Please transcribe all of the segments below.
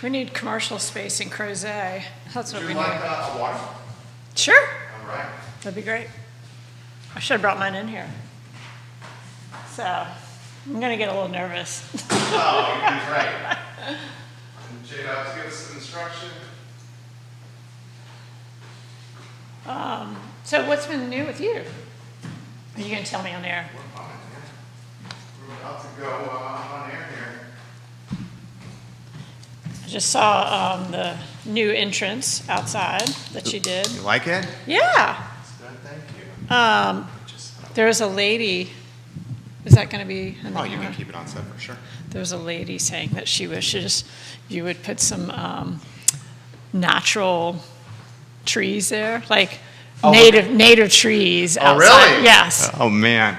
We need commercial space in Crozet. That's what Would we you need. like a water? Sure, All right. that'd be great. I should have brought mine in here. So, I'm gonna get a little nervous. Oh, you're right. And J-Dubs, give us some instruction. So what's been new with you? Are you gonna tell me on air? We're fine, yeah. We're about to go on air here. I just saw the new entrance outside that you did. You like it? Yeah. Good, thank you. There was a lady, is that gonna be? in the Oh, you camera? can keep it on set for sure. There was a lady saying that she wishes you would put some natural trees there, like Oh, native trees outside. really? Yes. Oh, man.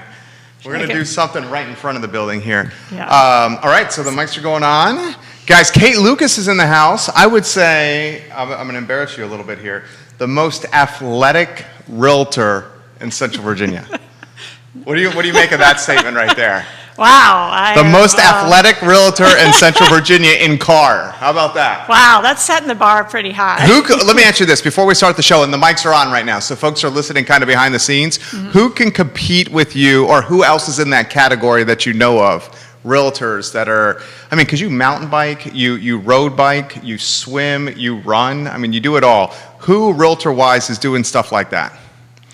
We're going to Okay. do something right in front of the building here. Yeah. All right, so the mics are going on. Guys, Kate Lucas is in the house. I would say, I'm going to embarrass you a little bit here, the most athletic realtor in Central Virginia. What do you make of that statement right there? Wow. The most athletic realtor in Central Virginia in car. How about that? Wow, that's setting the bar pretty high. Let me ask you this before we start the show, and the mics are on right now, so folks are listening kind of behind the scenes. Mm-hmm. Who can compete with you, or who else is in that category that you know of? Realtors that are, I mean, because you mountain bike, you road bike, you swim, you run. I mean, you do it all. Who, realtor-wise, is doing stuff like that?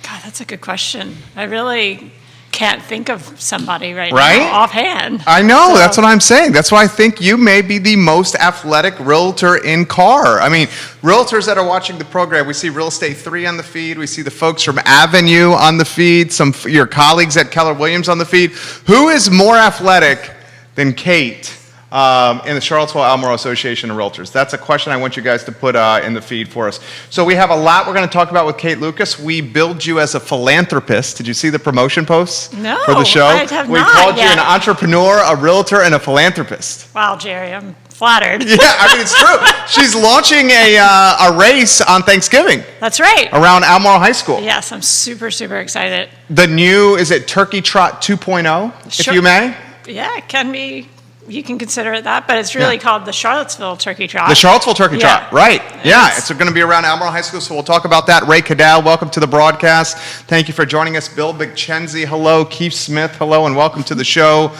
God, that's a good question. I really can't think of somebody right Right? now offhand. I know, So- that's what I'm saying. That's why I think you may be the most athletic realtor in car. I mean, realtors that are watching the program, we see Real Estate 3 on the feed, we see the folks from Avenue on the feed, your colleagues at Keller Williams on the feed. Who is more athletic than Kate in the Charlottesville-Albemarle Association of Realtors? That's a question I want you guys to put in the feed for us. So we have a lot we're going to talk about with Kate Lucas. We billed you as a philanthropist. Did you see the promotion posts No, for the show? I have we not called you yet. an entrepreneur, a realtor, and a philanthropist. Wow, Jerry, I'm flattered. Yeah, I mean, it's true. She's launching a race on Thanksgiving That's right. around Albemarle High School. Yes, I'm super, super excited. The new, is it Turkey Trot 2.0, if Sure. you may? Yeah, it can be. You can consider it that, but it's really called the Charlottesville Turkey Trot. The Charlottesville Turkey Yeah. Trot, right. Yeah, Yes. it's going to be around Albemarle High School, so we'll talk about that. Ray Cadell, welcome to the broadcast. Thank you for joining us. Bill McChenzie, hello. Keith Smith, hello, and welcome to the show.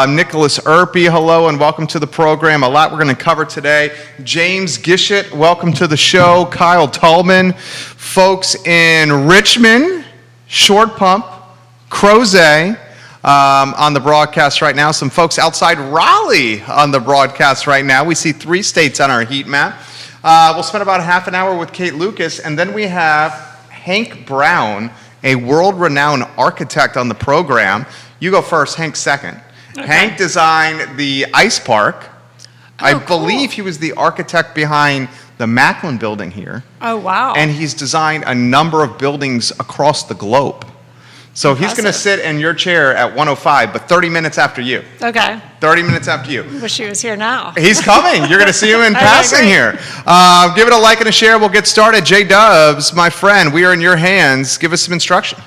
Nicholas Erpy, hello, and welcome to the program. A lot we're going to cover today. James Gishett, welcome to the show. Kyle Tallman, folks in Richmond, Short Pump, Crozet, on the broadcast right now. Some folks outside Raleigh on the broadcast right now. We see 3 states on our heat map. We'll spend about half an hour with Kate Lucas, and then we have Hank Brown, a world-renowned architect on the program. You go first, Hank second. Okay. Hank designed the ice park. I cool. believe he was the architect behind the Macklin building here, Oh, wow. and he's designed a number of buildings across the globe. So he's going to Impressive. sit in your chair at 105, but 30 minutes after you. Okay. 30 minutes after you. Wish he was here now. He's coming. You're going to see him in Okay, passing great. here. Give it a like and a share. We'll get started. J-Dubs, my friend, we are in your hands. Give us some instruction.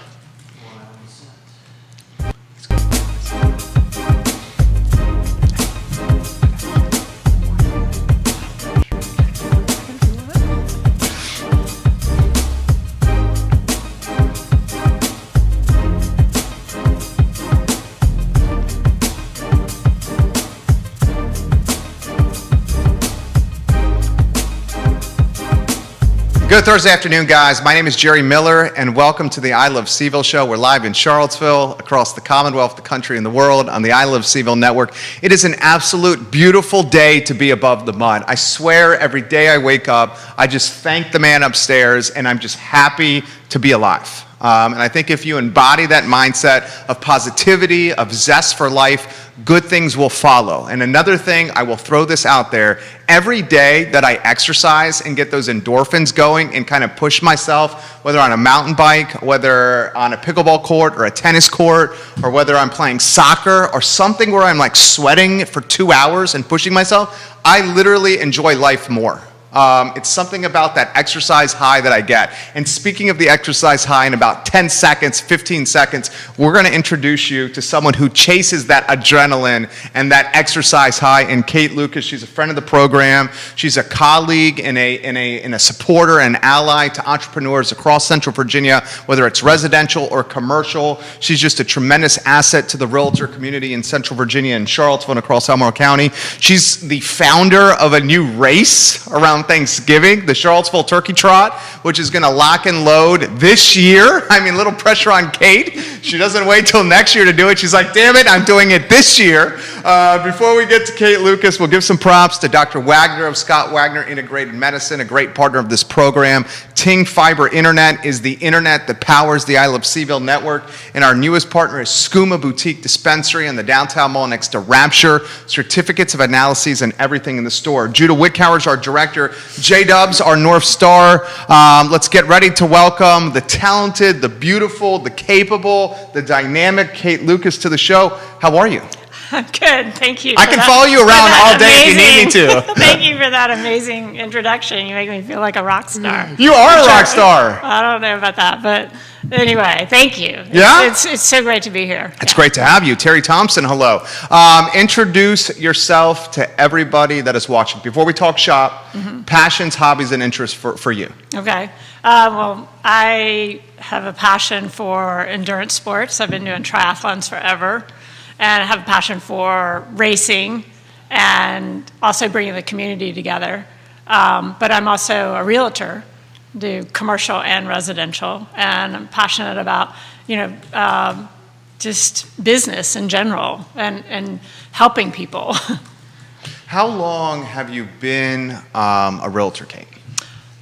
Good Thursday afternoon, guys. My name is Jerry Miller, and welcome to the I Love Seville show. We're live in Charlottesville, across the Commonwealth, the country, and the world on the I Love Seville network. It is an absolute beautiful day to be above the mud. I swear every day I wake up, I just thank the man upstairs, and I'm just happy to be alive. And I think if you embody that mindset of positivity, of zest for life, good things will follow. And another thing, I will throw this out there, every day that I exercise and get those endorphins going and kind of push myself, whether on a mountain bike, whether on a pickleball court or a tennis court, or whether I'm playing soccer or something where I'm like sweating for 2 hours and pushing myself, I literally enjoy life more. It's something about that exercise high that I get. And speaking of the exercise high, in about 10 seconds, 15 seconds, we're going to introduce you to someone who chases that adrenaline and that exercise high. And Kate Lucas, she's a friend of the program. She's a colleague and a supporter and ally to entrepreneurs across Central Virginia, whether it's residential or commercial. She's just a tremendous asset to the realtor community in Central Virginia and Charlottesville and across Albemarle County. She's the founder of a new race around Thanksgiving, the Charlottesville Turkey Trot, which is going to lock and load this year. I mean, little pressure on Kate. She doesn't wait till next year to do it. She's like, damn it, I'm doing it this year. Before we get to Kate Lucas, we'll give some props to Dr. Wagner of Scott Wagner Integrated Medicine, a great partner of this program. Ting Fiber Internet is the internet that powers the I Love Seville network. And our newest partner is Skooma Boutique Dispensary in the downtown mall next to Rapture. Certificates of analyses and everything in the store. Judah Whitcower is our director. J-Dubs, our North Star. Let's get ready to welcome the talented, the beautiful, the capable, the dynamic Kate Lucas to the show. How are you? I'm good, thank you. I can follow you around all day if you need me to. Thank you for that amazing introduction. You make me feel like a rock star. You are a rock star. I don't know about that, but anyway, thank you. Yeah? It's so great to be here. It's great to have you. Terry Thompson, hello. Introduce yourself to everybody that is watching. Before we talk shop, passions, hobbies, and interests for you. Okay. Well, I have a passion for endurance sports. I've been doing triathlons forever. And I have a passion for racing and also bringing the community together. But I'm also a realtor, do commercial and residential, and I'm passionate about, just business in general and helping people. How long have you been a realtor, Kate?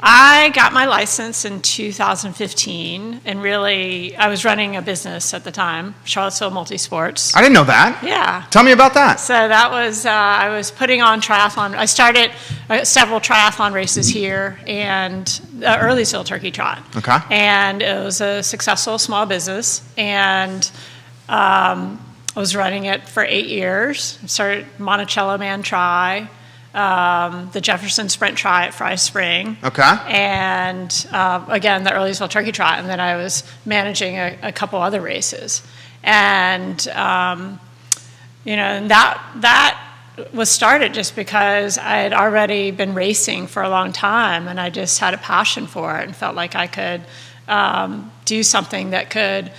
I got my license in 2015, and really, I was running a business at the time, Charlottesville Multisports. I didn't know that. Yeah. Tell me about that. So that was, I was putting on triathlon. I started several triathlon races here and the Earlysville Turkey Trot. Okay. And it was a successful small business, and I was running it for 8 years. I started Monticello Man Tri. The Jefferson Sprint Tri at Fry Spring. Okay. And again, the Earlysville Turkey Trot, and then I was managing a couple other races. And, and that was started just because I had already been racing for a long time, and I just had a passion for it and felt like I could do something that could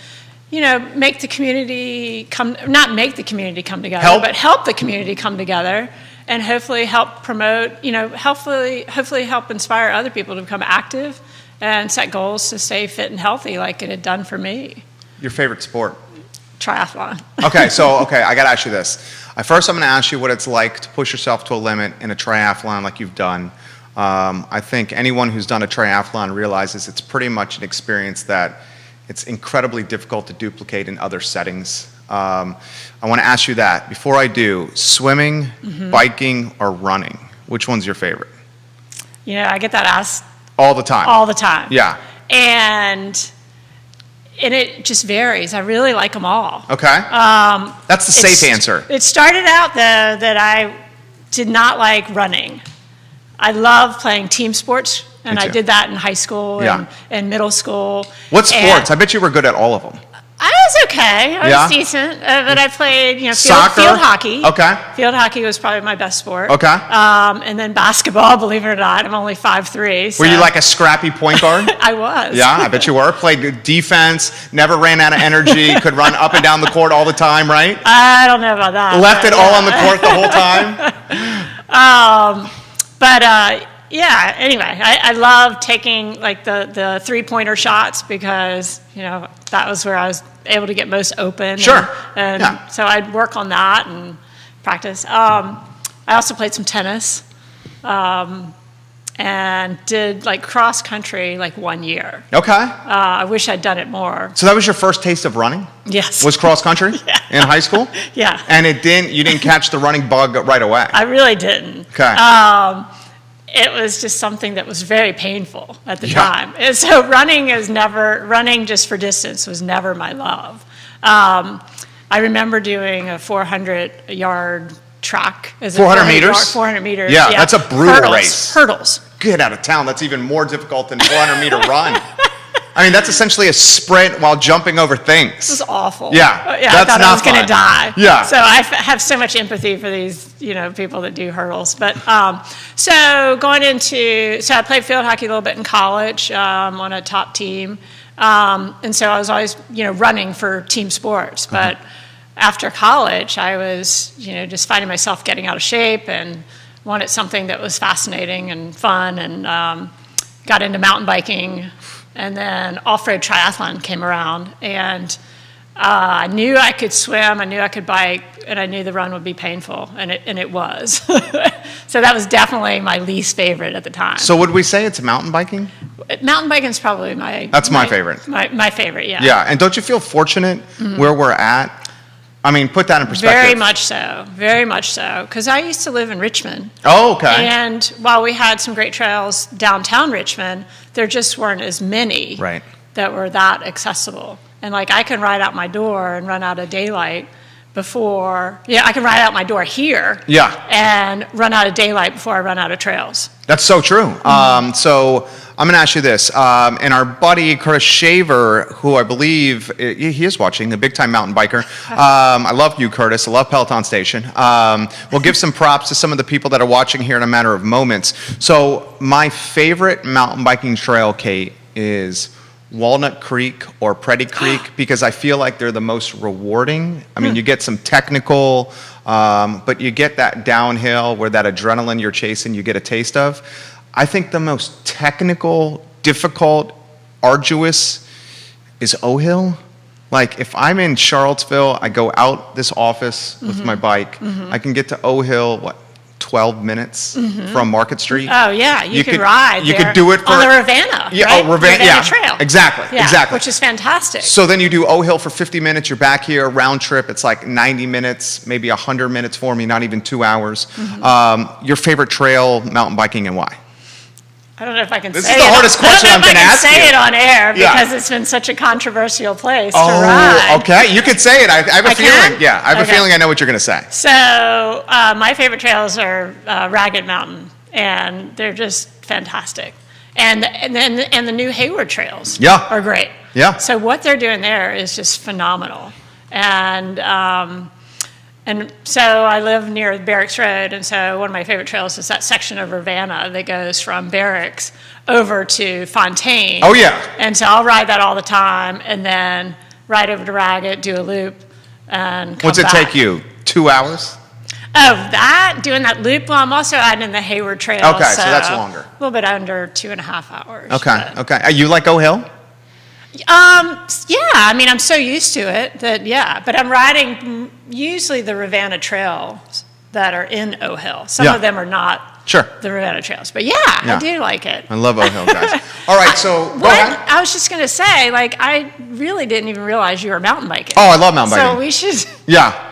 make the community not make the community come together, but help the community come together. And hopefully help promote, hopefully help inspire other people to become active and set goals to stay fit and healthy like it had done for me. Your favorite sport? Triathlon. Okay, I got to ask you this. First, I'm going to ask you what it's like to push yourself to a limit in a triathlon like you've done. I think anyone who's done a triathlon realizes it's pretty much an experience that it's incredibly difficult to duplicate in other settings. I want to ask you that. Before I do, swimming, biking, or running, which one's your favorite? I get that asked all the time. All the time. Yeah. And it just varies. I really like them all. Okay. That's the safe answer. It started out, though, that I did not like running. I love playing team sports, and I did that in high school and middle school. What sports? I bet you were good at all of them. I was okay. I was decent, but I played, field hockey. Okay. Field hockey was probably my best sport. Okay. And then basketball, believe it or not, I'm only 5'3". So. Were you like a scrappy point guard? I was. Yeah, I bet you were. Played defense, never ran out of energy, could run up and down the court all the time, right? I don't know about that. Left it all on the court the whole time? Anyway, I love taking like the three-pointer shots because, that was where I was able to get most open. Sure. So I'd work on that and practice. I also played some tennis and did like cross country like 1 year. Okay. I wish I'd done it more. So that was your first taste of running? Yes. Was cross country in high school? Yeah. And you didn't catch the running bug right away? I really didn't. Okay. It was just something that was very painful at the time. And so running just for distance was never my love. I remember doing a 400-yard track. 400 meters? 400 meters. Yeah, that's a brutal race. Hurdles. get out of town. That's even more difficult than 400-meter run. I mean, that's essentially a sprint while jumping over things. This is awful. Yeah, yeah. that's I thought not I was going fun. to die. Yeah. So I have so much empathy for these, people that do hurdles. But so I played field hockey a little bit in college on a top team, and so I was always, running for team sports. But after college, I was, just finding myself getting out of shape and wanted something that was fascinating and fun, and got into mountain biking. And then off-road triathlon came around, and I knew I could swim, I knew I could bike, and I knew the run would be painful, and it was. So that was definitely my least favorite at the time. So would we say it's mountain biking? Mountain biking is probably That's my favorite. My favorite, yeah. Yeah, and don't you feel fortunate where we're at? I mean, put that in perspective. Very much so, because I used to live in Richmond. Oh, okay. And while we had some great trails downtown Richmond, there just weren't as many that were that accessible. And like I can ride out my door and run out of daylight before, I can ride out my door here and run out of daylight before I run out of trails. That's so true. So I'm going to ask you this. And our buddy, Curtis Shaver, who I believe, he is watching, a big-time mountain biker. I love you, Curtis. I love Peloton Station. We'll give some props to some of the people that are watching here in a matter of moments. So my favorite mountain biking trail, Kate, is Walnut Creek or Pretty Creek, because I feel like they're the most rewarding. I mean, you get some technical, but you get that downhill where that adrenaline you're chasing, you get a taste of. I think the most technical, difficult, arduous is O-Hill. Like if I'm in Charlottesville, I go out this office with my bike, I can get to O-Hill, 12 minutes from Market Street. Oh yeah, you could ride. You there could do it for on the Ravenna. Yeah, right? Ravenna Trail. Exactly, exactly. Which is fantastic. So then you do O-Hill for 50 minutes. You're back here, round trip. It's like 90 minutes, maybe 100 minutes for me, not even 2 hours. Your favorite trail, mountain biking, and why? I don't know if I can this say it. This is the hardest question I'm going to ask you. I don't know if I can say it on air because it's been such a controversial place to Oh, ride. okay. You could say it. I have a feeling. Yeah, I have a feeling I know what you're going to say. So my favorite trails are Ragged Mountain, and they're just fantastic. And the new Hayward trails are great. Yeah. So what they're doing there is just phenomenal. And so I live near Barracks Road, and so one of my favorite trails is that section of Ravenna that goes from Barracks over to Fontaine. Oh, yeah. And so I'll ride that all the time, and then ride over to Ragged, do a loop, and come What's it back. take you? 2 hours? Oh, doing that loop? Well, I'm also adding in the Hayward Trail. Okay, so that's longer. A little bit under 2.5 hours. Okay. You like O-Hill? Yeah, I mean, I'm so used to it but I'm riding usually the Ravenna trails that are in O-Hill. Some of them are not the Ravenna trails, but I do like it. I love O-Hill, guys. All right, so go ahead. I was just going to say, I really didn't even realize you were mountain biking. Oh, I love mountain biking. So we should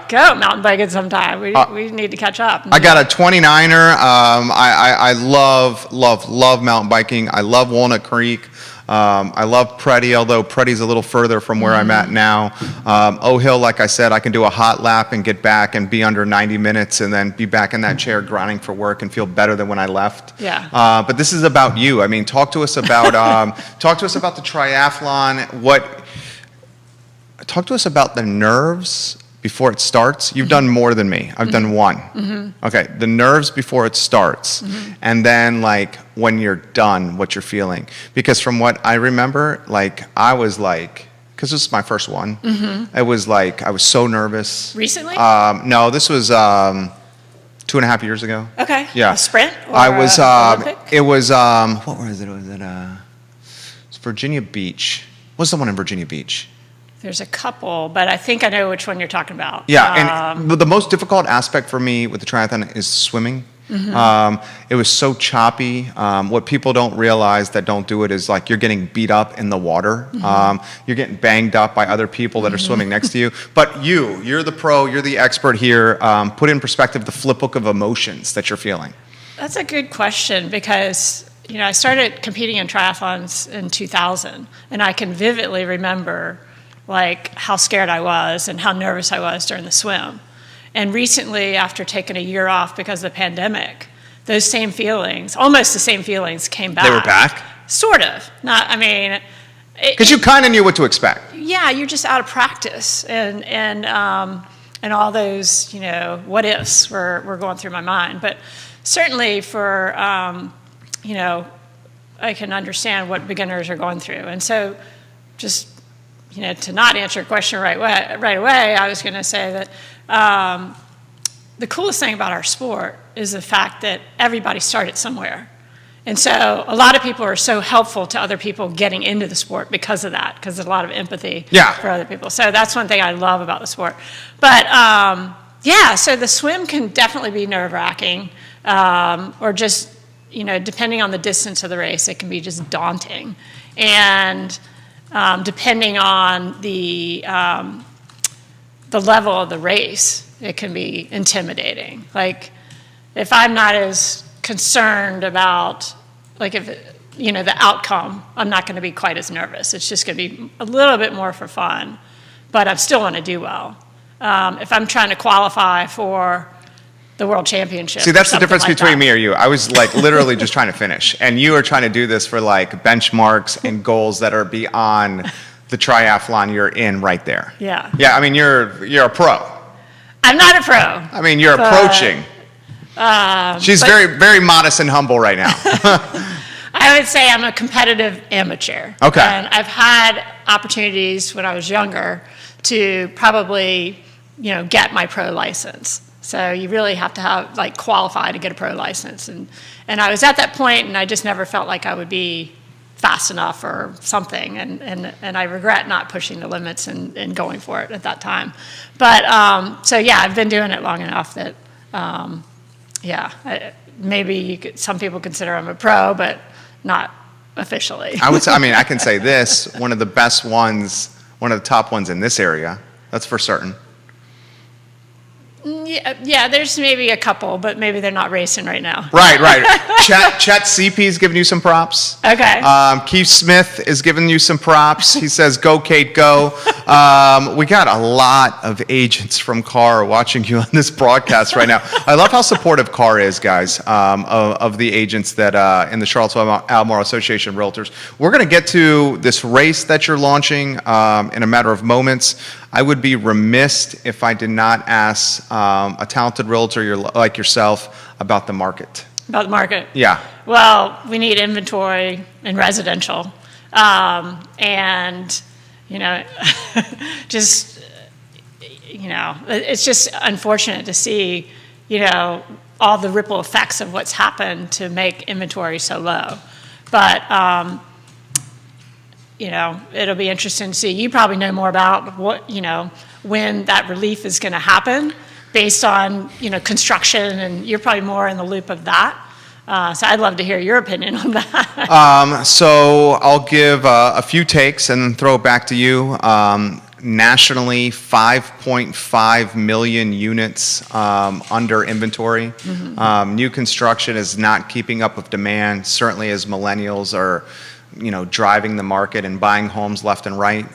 go mountain biking sometime. We need to catch up. I got a 29er. I love mountain biking. I love Walnut Creek. I love Pretty, although Pretty's a little further from where I'm at now. O-Hill, like I said, I can do a hot lap and get back and be under 90 minutes and then be back in that chair grinding for work and feel better than when I left. Yeah. But this is about you. I mean, talk to us about the triathlon. Talk to us about the nerves before it starts. You've done more than me. I've done one. Okay, the nerves before it starts, and then when you're done, what you're feeling. Because from what I remember, I was because this is my first one. It was I was so nervous. Recently? No, this was 2.5 years ago. Okay. Yeah. A sprint? Or I was. Olympic? It was. What was it? It's Virginia Beach. What's the one in Virginia Beach? There's a couple, but I think I know which one you're talking about. Yeah, and the most difficult aspect for me with the triathlon is swimming. It was so choppy. What people don't realize that don't do it is you're getting beat up in the water. You're getting banged up by other people that are swimming next to you. But you're the pro, you're the expert here. Put in perspective the flip book of emotions that you're feeling. That's a good question because I started competing in triathlons in 2000, and I can vividly remember how scared I was and how nervous I was during the swim. And recently, after taking a year off because of the pandemic, those same feelings, almost the same feelings, came back. They were back? Sort of. Not, I mean... Because you kind of knew what to expect. Yeah, you're just out of practice, and all those, what ifs were going through my mind. But certainly for, I can understand what beginners are going through. And so just, to not answer your question right away, I was going to say that the coolest thing about our sport is the fact that everybody started somewhere. And so a lot of people are so helpful to other people getting into the sport because of that, because there's a lot of empathy for other people. So that's one thing I love about the sport. But so the swim can definitely be nerve-wracking, or just, depending on the distance of the race, it can be just daunting. And depending on the level of the race, it can be intimidating. Like, if I'm not as concerned about, the outcome, I'm not going to be quite as nervous. It's just going to be a little bit more for fun, but I still want to do well. If I'm trying to qualify for the World Championship. See, that's the difference between me or you. I was literally just trying to finish, and you are trying to do this for benchmarks and goals that are beyond the triathlon you're in right there. Yeah. Yeah, I mean, you're a pro. I'm not a pro. I mean, you're approaching. She's very, very modest and humble right now. I would say I'm a competitive amateur. Okay. And I've had opportunities when I was younger to probably, get my pro license. So you really have to have, qualify to get a pro license. And I was at that point, and I just never felt like I would be fast enough or something. And I regret not pushing the limits and going for it at that time. But, I've been doing it long enough that... maybe some people consider I'm a pro, but not officially. I would say, I can say this, one of the best ones, one of the top ones in this area, that's for certain. Yeah, there's maybe a couple, but maybe they're not racing right now. Right. Chet CP is giving you some props. Okay. Keith Smith is giving you some props. He says, "Go, Kate, go." We got a lot of agents from CAR watching you on this broadcast right now. I love how supportive CAR is, guys, of the agents that in the Charlottesville Albemarle Association of Realtors. We're going to get to this race that you're launching in a matter of moments. I would be remiss if I did not ask a talented realtor like yourself about the market. About the market? Yeah. Well, we need inventory in residential. It's just unfortunate to see, all the ripple effects of what's happened to make inventory so low. But, it'll be interesting to see. You probably know more about what, when that relief is going to happen based on, construction, and you're probably more in the loop of that. So I'd love to hear your opinion on that. So I'll give a few takes and then throw it back to you. Nationally, 5.5 million units under inventory. Mm-hmm. New construction is not keeping up with demand, certainly as millennials are driving the market and buying homes left and right.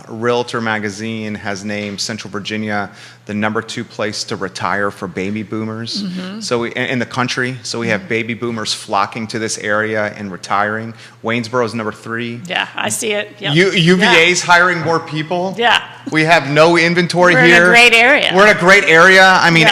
Realtor Magazine has named Central Virginia the #2 place to retire for baby boomers. Mm-hmm. So in the country. So we have baby boomers flocking to this area and retiring. Waynesboro is #3. Yeah, I see it. Yep. UVA's hiring more people. Yeah. We have no inventory here. We're in a great area. We're in a great area.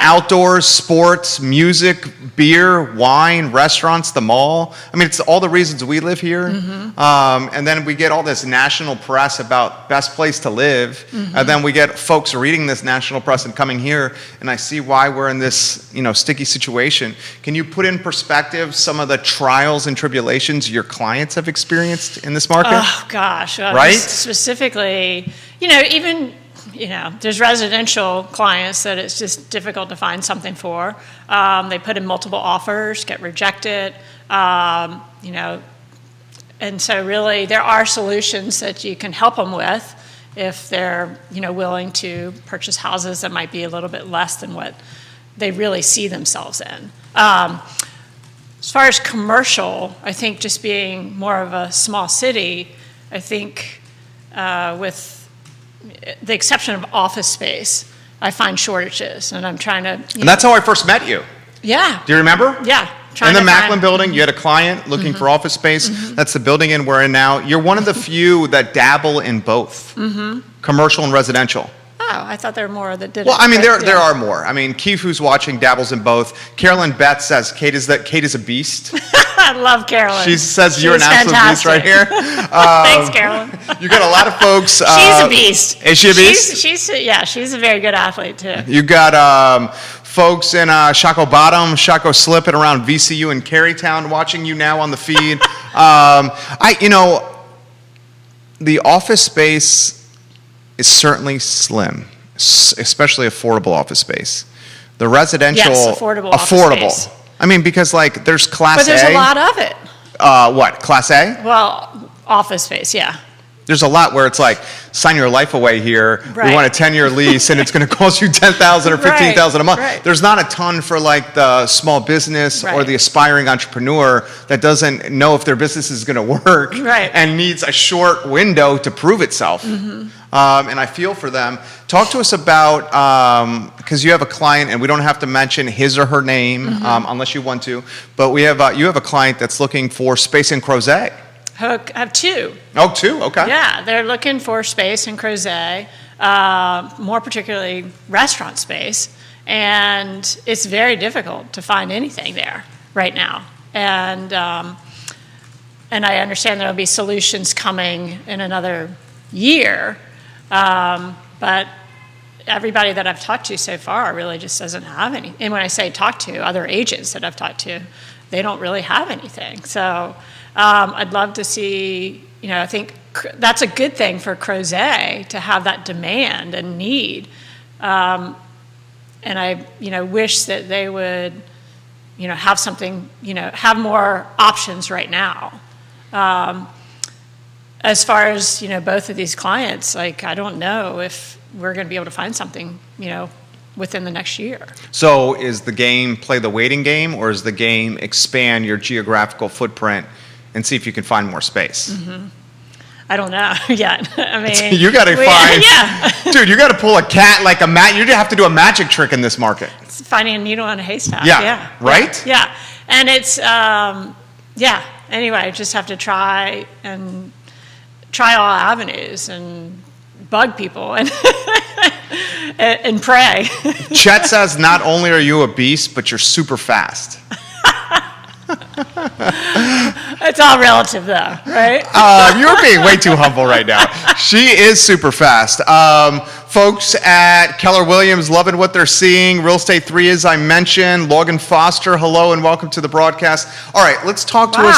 Outdoors, sports, music, beer, wine, restaurants, the mall. It's all the reasons we live here. Mm-hmm. And then we get all this national press about best place to live. Mm-hmm. And then we get folks reading this national press and coming here, and I see why we're in this, sticky situation. Can you put in perspective some of the trials and tribulations your clients have experienced in this market? Oh, gosh. Right? Specifically, there's residential clients that it's just difficult to find something for. They put in multiple offers, get rejected, and so really there are solutions that you can help them with if they're, willing to purchase houses that might be a little bit less than what they really see themselves in. As far as commercial, I think just being more of a small city, I think with the exception of office space, I find shortages, and I'm trying to... And that's how I first met you. Yeah. Do you remember? Yeah. trying In the to Macklin find- building, you had a client looking for office space. That's the building in we're in now. You're one of the few that dabble in both, commercial and residential. Oh, I thought there were more that did Well, it. I mean, but, there yeah. are more. I mean, Keith, who's watching, dabbles in both. Carolyn Beth says Kate is a beast. I love Carolyn. She says you're an She's absolute beast right fantastic. here. Thanks, Carolyn. You got a lot of folks. She's a beast. Is she a beast? She's a very good athlete too. You got folks in Shockoe Bottom, Shockoe Slip, and around VCU and Carytown watching you now on the feed. The office space is certainly slim, especially affordable office space. The residential, Yes, affordable office space. I mean, because like there's Class But there's A. a lot of it. What, Class A? Well, office space, yeah. There's a lot where it's like, sign your life away here. We Right. want a 10-year lease, and it's going to cost you $10,000 or $15,000 a month. Right. There's not a ton for like the small business or Right. the aspiring entrepreneur that doesn't know if their business is going to work Right. and needs a short window to prove itself. And I feel for them. Talk to us about, because you have a client, and we don't have to mention his or her name unless you want to, but you have a client that's looking for space in Crozet. I have two. Oh, two? Okay. Yeah, they're looking for space in Crozet, more particularly restaurant space, and it's very difficult to find anything there right now. And I understand there will be solutions coming in another year, but everybody that I've talked to so far really just doesn't have any. And when I say talk to, other agents that I've talked to, they don't really have anything. So I'd love to see, I think that's a good thing for Crozet to have that demand and need. And I, wish that they would, have something, have more options right now. As far as, both of these clients, like, I don't know if we're going to be able to find something, within the next year. So is the game play the waiting game, or is the game expand your geographical footprint and see if you can find more space? I don't know yet. I mean, You got to find, yeah, dude. You got to pull a cat like a mat. You have to do a magic trick in this market. it's finding a needle in a haystack. Yeah, Yeah, right? Yeah, and it's Anyway, I just have to try all avenues and bug people and and pray. Chet says not only are you a beast, but you're super fast. It's all relative, though, right? You're being way too humble right now. She is super fast. Folks at Keller Williams loving what they're seeing. Real Estate 3, as I mentioned. Logan Foster, hello and welcome to the broadcast. All right, let's talk to us.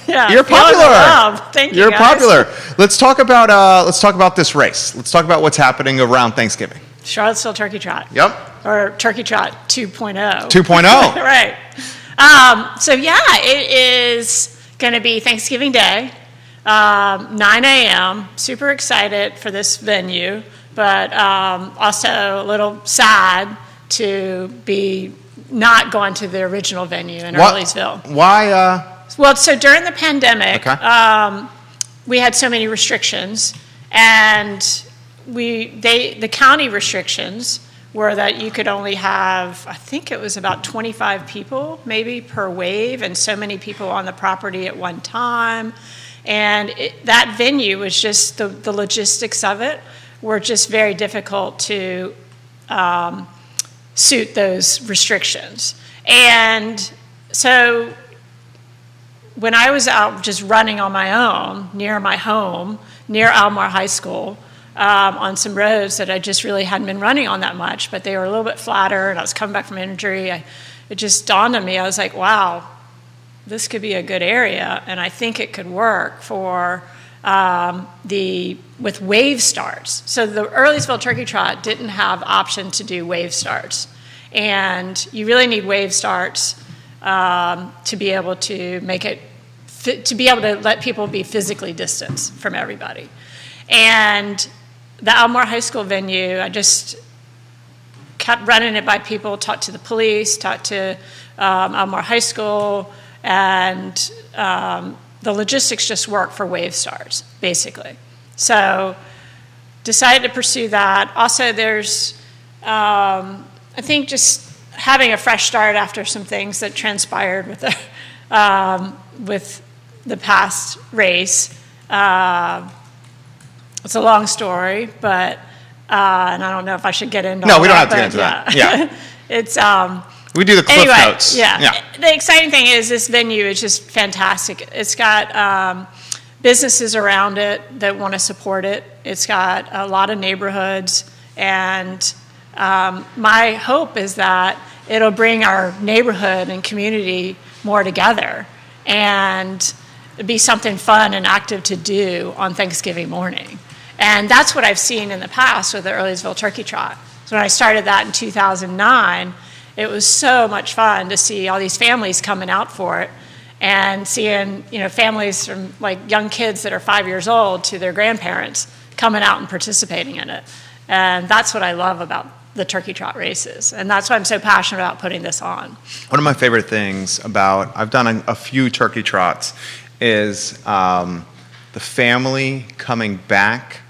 You're popular. Thank you. You're guys. popular. Let's talk about this race. Let's talk about what's happening around Thanksgiving. Charlottesville Turkey Trot. Yep. Or Turkey Trot 2.0. 2.0. Right. So yeah, it is going to be Thanksgiving Day, 9 a.m. Super excited for this venue, but also a little sad to be not going to the original venue in Earlysville. Why? Well, so during the pandemic, Okay. we had so many restrictions, and the county restrictions were that you could only have, I think it was about 25 people maybe per wave, and so many people on the property at one time. And that venue was just, the logistics of it were just very difficult to suit those restrictions. And so when I was out just running on my own near my home, near Almar High School, on some roads that I just really hadn't been running on that much, but they were a little bit flatter, and I was coming back from injury. It just dawned on me. I was like, wow, this could be a good area, and I think it could work for with wave starts. So the Earlysville Turkey Trot didn't have option to do wave starts, and you really need wave starts to be able to make it, to be able to let people be physically distanced from everybody. And the Almar High School venue, I just kept running it by people, talked to the police, talked to Almar High School, and the logistics just work for wave stars, basically. So decided to pursue that. Also, there's, I think, just having a fresh start after some things that transpired with the past race. It's a long story, but and I don't know if I should get into. No, all we don't that, have to get into that. Yeah, it's we do the cliff anyway, notes. Yeah. The exciting thing is this venue is just fantastic. It's got businesses around it that want to support it. It's got a lot of neighborhoods, and my hope is that it'll bring our neighborhood and community more together, and be something fun and active to do on Thanksgiving morning. And that's what I've seen in the past with the Earlysville Turkey Trot. So when I started that in 2009, it was so much fun to see all these families coming out for it, and seeing, families from like young kids that are 5 years old to their grandparents coming out and participating in it. And that's what I love about the Turkey Trot races. And that's why I'm so passionate about putting this on. One of my favorite things about, I've done a few turkey trots, is the family coming back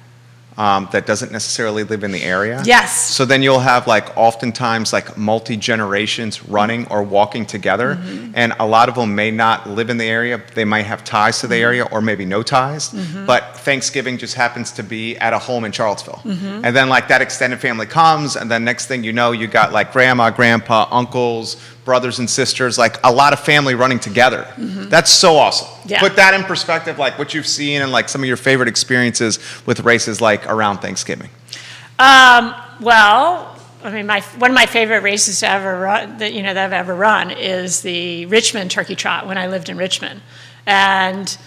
that doesn't necessarily live in the area. Yes. So then you'll have oftentimes multi-generations running or walking together, and a lot of them may not live in the area. They might have ties to the area or maybe no ties, but Thanksgiving just happens to be at a home in Charlottesville. And then that extended family comes, and then next thing you know, you got grandma, grandpa, uncles, brothers and sisters, a lot of family running together. That's so awesome. Yeah. Put that in perspective, what you've seen and some of your favorite experiences with races around Thanksgiving. Well, I mean, one of my favorite races to ever run, that I've ever run, is the Richmond Turkey Trot when I lived in Richmond. And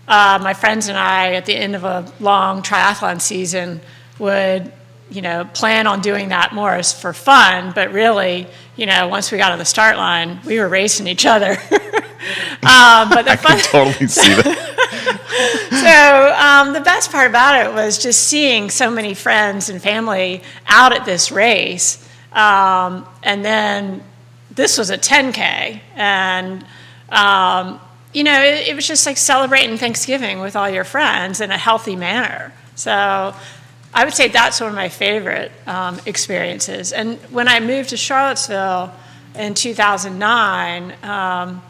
my friends and I, at the end of a long triathlon season, would plan on doing that more as for fun, but really, once we got on the start line, we were racing each other. But I can totally see that. So the best part about it was just seeing so many friends and family out at this race. And then this was a 10K, and it was just celebrating Thanksgiving with all your friends in a healthy manner. So I would say that's one of my favorite experiences. And when I moved to Charlottesville in 2009,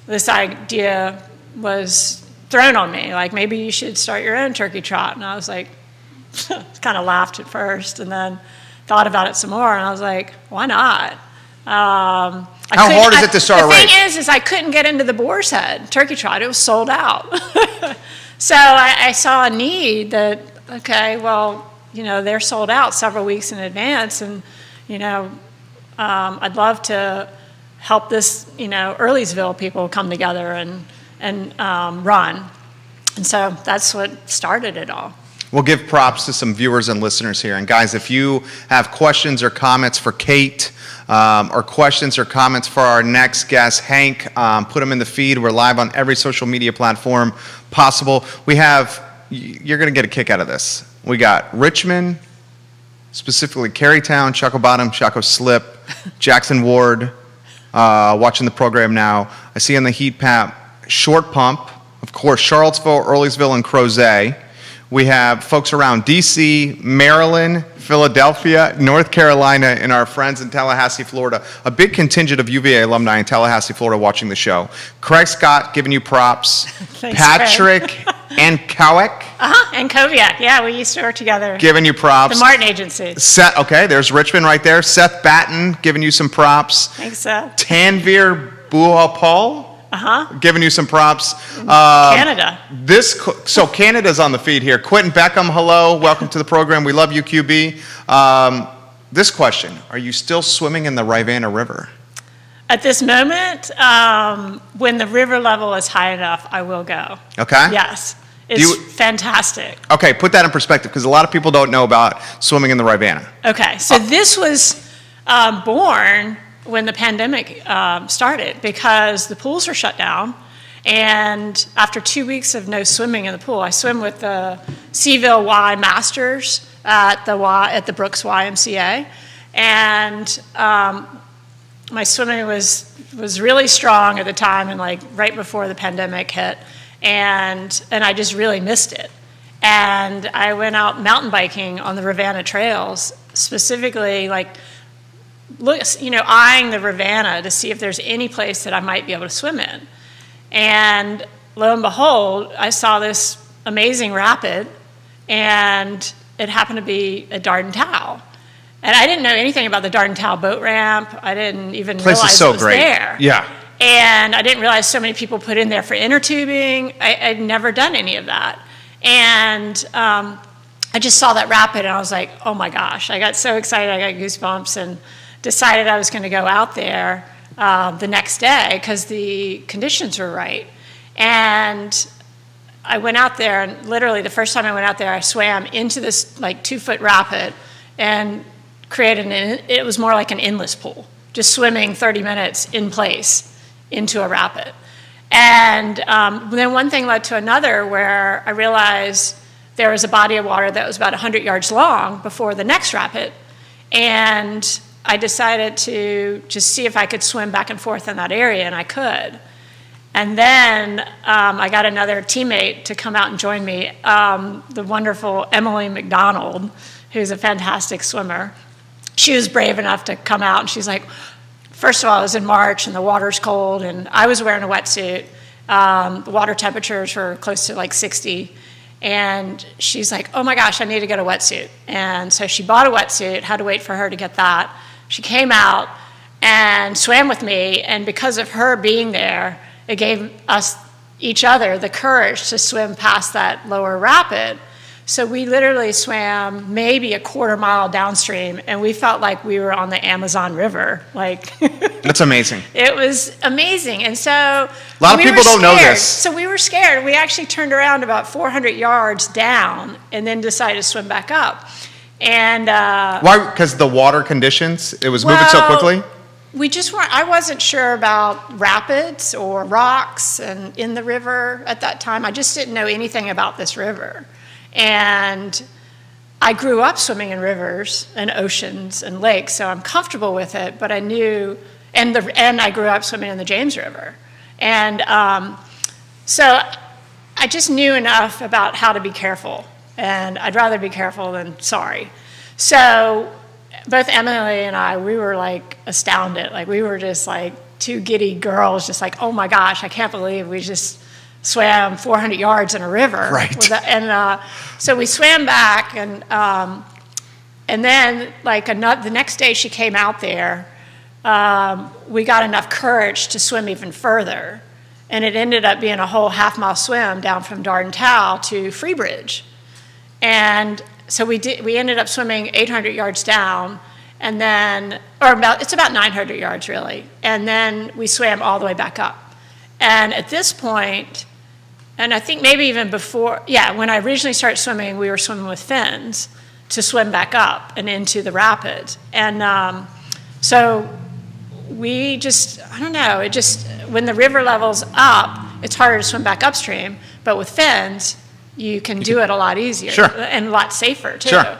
this idea was thrown on me, maybe you should start your own turkey trot. And I was kind of laughed at first, and then thought about it some more, and I was like, why not? How hard is it to start a race? The thing is I couldn't get into the Boar's Head Turkey Trot. It was sold out. So I saw a need that, okay, well, they're sold out several weeks in advance, and, I'd love to help this, Earlysville people come together and run. And so that's what started it all. We'll give props to some viewers and listeners here. And guys, if you have questions or comments for Kate, or questions or comments for our next guest, Hank, put them in the feed. We're live on every social media platform possible. You're going to get a kick out of this. We got Richmond, specifically Carytown, Chaco Bottom, Chaco Slip, Jackson Ward, watching the program now. I see on the heat map, Short Pump, of course, Charlottesville, Earlysville, and Crozet. We have folks around D.C., Maryland, Philadelphia, North Carolina, and our friends in Tallahassee, Florida. A big contingent of UVA alumni in Tallahassee, Florida watching the show. Craig Scott giving you props. Thanks, Patrick Ankowiak. Ankowiak. Yeah, we used to work together. Giving you props. The Martin Agency. Seth, okay, there's Richmond right there. Seth Batten giving you some props. Thanks, Seth. Tanvir Buhapal. Giving you some props. Canada. So Canada's on the feed here. Quentin Beckham, hello. Welcome to the program. We love you, QB. This question, are you still swimming in the Rivanna River? At this moment, when the river level is high enough, I will go. Okay. Yes. It's fantastic. Okay, put that in perspective, because a lot of people don't know about swimming in the Rivanna. Okay, so this was born when the pandemic started, because the pools were shut down, and after 2 weeks of no swimming in the pool, I swim with the Seaville Y Masters at the Brooks YMCA, and my swimming was really strong at the time, and right before the pandemic hit, and I just really missed it. And I went out mountain biking on the Rivanna trails, specifically eyeing the Rivanna to see if there's any place that I might be able to swim in. And lo and behold, I saw this amazing rapid, and it happened to be at Darden Towel. And I didn't know anything about the Darden Towel boat ramp. I didn't even realize it was there. Yeah. And I didn't realize so many people put in there for inner tubing. I'd never done any of that. And I just saw that rapid, and I was like, oh my gosh. I got so excited. I got goosebumps and decided I was going to go out there the next day because the conditions were right. And I went out there, and literally the first time I went out there, I swam into this like 2-foot rapid and it was more like an endless pool, just swimming 30 minutes in place into a rapid. And then one thing led to another where I realized there was a body of water that was about 100 yards long before the next rapid. And I decided to just see if I could swim back and forth in that area, and I could. And then I got another teammate to come out and join me, the wonderful Emily McDonald, who's a fantastic swimmer. She was brave enough to come out, and she's like, first of all, it was in March, and the water's cold, and I was wearing a wetsuit. The water temperatures were close to like 60, and she's like, oh my gosh, I need to get a wetsuit. And so she bought a wetsuit, had to wait for her to get that. She came out and swam with me, and because of her being there, it gave us each other the courage to swim past that lower rapid. So we literally swam maybe a quarter mile downstream, and we felt like we were on the Amazon River. Like That's amazing. It was amazing. And so a lot of people don't know this. So we were scared. We actually turned around about 400 yards down and then decided to swim back up. And why? Because the water conditions, it was moving so quickly? We just weren't, I wasn't sure about rapids or rocks and in the river at that time. I just didn't know anything about this river. And I grew up swimming in rivers and oceans and lakes, so I'm comfortable with it, but I knew, and I grew up swimming in the James River. And so I just knew enough about how to be careful, and I'd rather be careful than sorry. So both Emily and I, we were like astounded. Like we were just like two giddy girls, just like, oh my gosh, I can't believe we just swam 400 yards in a river. Right. So we swam back, and then like the next day she came out there, we got enough courage to swim even further. And it ended up being a whole half-mile swim down from Darden Towel to Freebridge. And so we ended up swimming 800 yards down, and then, it's about 900 yards really. And then we swam all the way back up. And at this point, and I think maybe even before, when I originally started swimming, we were swimming with fins to swim back up and into the rapids. And so we just, I don't know, when the river level's up, it's harder to swim back upstream, but with fins, you can do it a lot easier. Sure. And a lot safer too. Sure.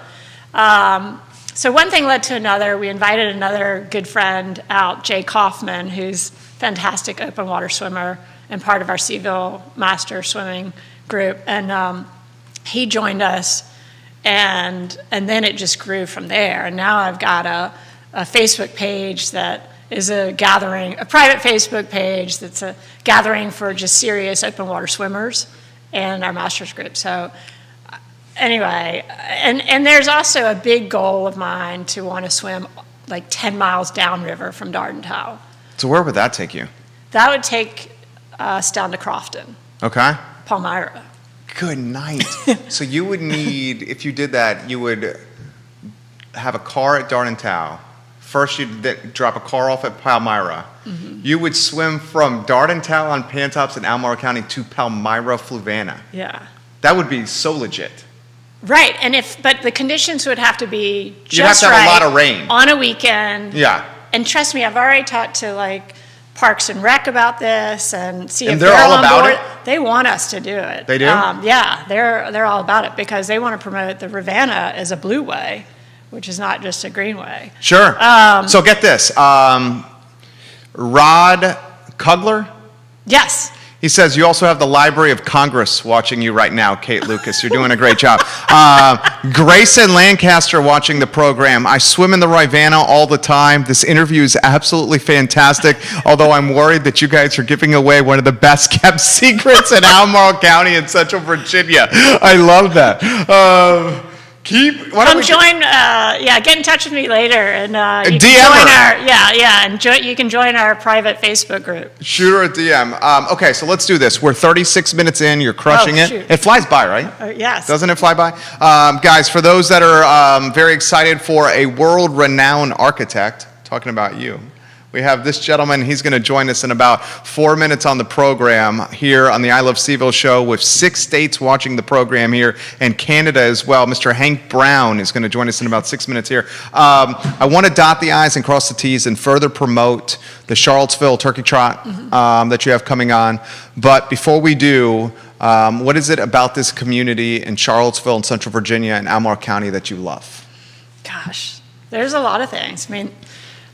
So one thing led to another. We invited another good friend out, Jay Kaufman, who's a fantastic open water swimmer and part of our Seaville Master Swimming group. And he joined us, and then it just grew from there. And now I've got a Facebook page that is a private Facebook page that's a gathering for just serious open water swimmers and our master's group. So anyway, and there's also a big goal of mine to want to swim like 10 miles downriver from Darden Towel. So where would that take you? That would take us down to Crofton. Okay. Palmyra. Good night. So you would need, if you did that, you would have a car at Darden Towel. First, you'd drop a car off at Palmyra. Mm-hmm. You would swim from Darden Towel on Pantops in Albemarle County to Palmyra, Fluvanna. Yeah. That would be so legit. Right, but the conditions would have to be just You'd have to have a lot of rain. On a weekend. Yeah. And trust me, I've already talked to like Parks and Rec about this and see if they're all on about board. it? They want us to do it. They do? Yeah, they're all about it because they want to promote the Rivanna as a blue way, which is not just a greenway. Sure. So get this. Rod Kugler? Yes. He says, you also have the Library of Congress watching you right now, Kate Lucas. You're doing a great job. Grayson Lancaster watching the program. I swim in the Rivanna all the time. This interview is absolutely fantastic, although I'm worried that you guys are giving away one of the best kept secrets in Albemarle County in Central Virginia. I love that. Get in touch with me later, and you DM can join you can join our private Facebook group. Shoot her a DM. Okay, so let's do this. We're 36 minutes in. You're crushing it. Shoot. It flies by, right? Yes. Doesn't it fly by? Guys, for those that are very excited for a world-renowned architect, talking about you, we have this gentleman. He's going to join us in about 4 minutes on the program here on the I Love CVille show with 6 states watching the program here and Canada as well. Mr. Hank Brown is going to join us in about 6 minutes here. I want to dot the I's and cross the T's and further promote the Charlottesville Turkey Trot that you have coming on. But before we do, what is it about this community in Charlottesville and Central Virginia and Albemarle County that you love? Gosh, there's a lot of things. I mean,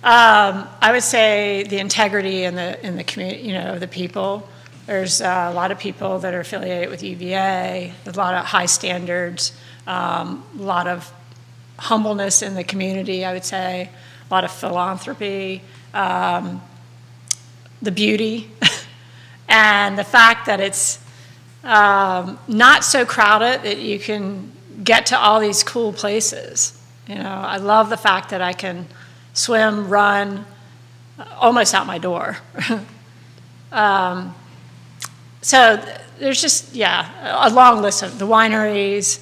I would say the integrity in the community, the people. There's a lot of people that are affiliated with UVA, a lot of high standards, a lot of humbleness in the community, I would say, a lot of philanthropy, the beauty, and the fact that it's not so crowded that you can get to all these cool places. I love the fact that I can swim, run, almost out my door. So there's just, a long list of the wineries.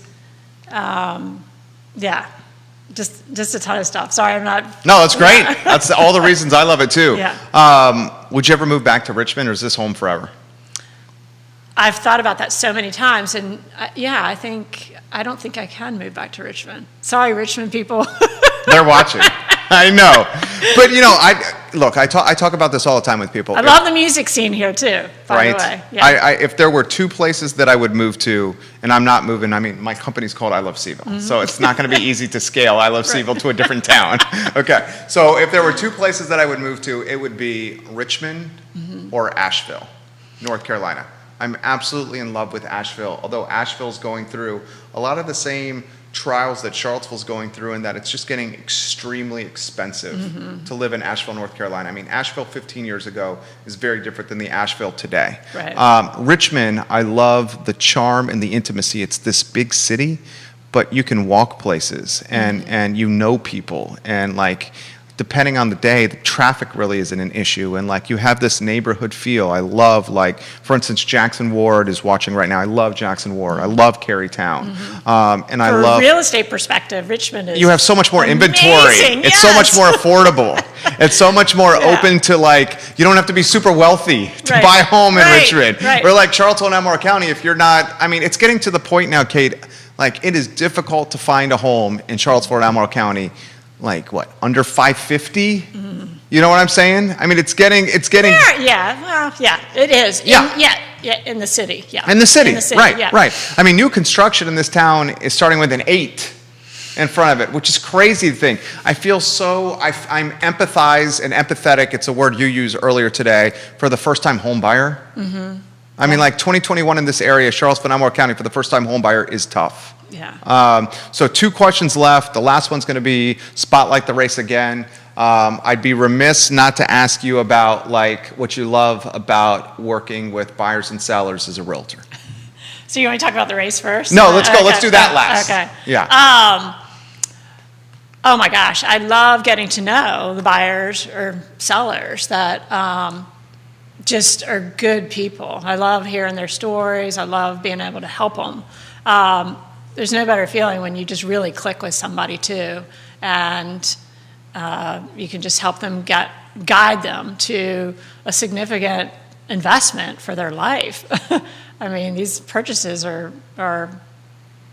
Just a ton of stuff. Sorry, I'm not. No, that's great. That's all the reasons I love it too. Yeah. Would you ever move back to Richmond, or is this home forever? I've thought about that so many times, and I don't think I can move back to Richmond. Sorry, Richmond people. They're watching. I know, but I talk about this all the time with people. I love the music scene here too. By the way, yeah. If there were 2 places that I would move to, and I'm not moving. I mean, my company's called I Love CVille, so it's not going to be easy to scale I Love CVille to a different town. Okay, so if there were 2 places that I would move to, it would be Richmond or Asheville, North Carolina. I'm absolutely in love with Asheville, although Asheville's going through a lot of the same trials that Charlottesville's going through, and that it's just getting extremely expensive to live in Asheville, North Carolina. I mean, Asheville 15 years ago is very different than the Asheville today. Right. Richmond, I love the charm and the intimacy. It's this big city, but you can walk places and you know people, and depending on the day, the traffic really isn't an issue, and you have this neighborhood feel. I love, for instance, Jackson Ward is watching right now. I love Jackson Ward. I love Carytown, and I love. From a real estate perspective, Richmond is. You have so much more inventory. Amazing. It's so much more affordable. It's so much more open to you don't have to be super wealthy to buy a home in Richmond. Right. Or Charlottesville and Albemarle County, if you're not. I mean, it's getting to the point now, Kate. It is difficult to find a home in Charlottesville or Albemarle County. Under 550? You know what I'm saying? I mean, it's getting. It is. In the city, In the city, right, yeah. right. I mean, new construction in this town is starting with an 8 in front of it, which is crazy to think. I feel I'm empathetic, it's a word you used earlier today, for the first-time home buyer. I mean, 2021 in this area, Charlottesville and Albemarle County, for the first-time home buyer is tough. Yeah. So 2 questions left. The last one's going to be spotlight the race again. I'd be remiss not to ask you about what you love about working with buyers and sellers as a realtor. So you want me to talk about the race first? No, let's go. Okay. Let's do that last. Okay. Yeah. Oh my gosh, I love getting to know the buyers or sellers that just are good people. I love hearing their stories. I love being able to help them. There's no better feeling when you just really click with somebody too, and you can just help them guide them to a significant investment for their life. I mean, these purchases are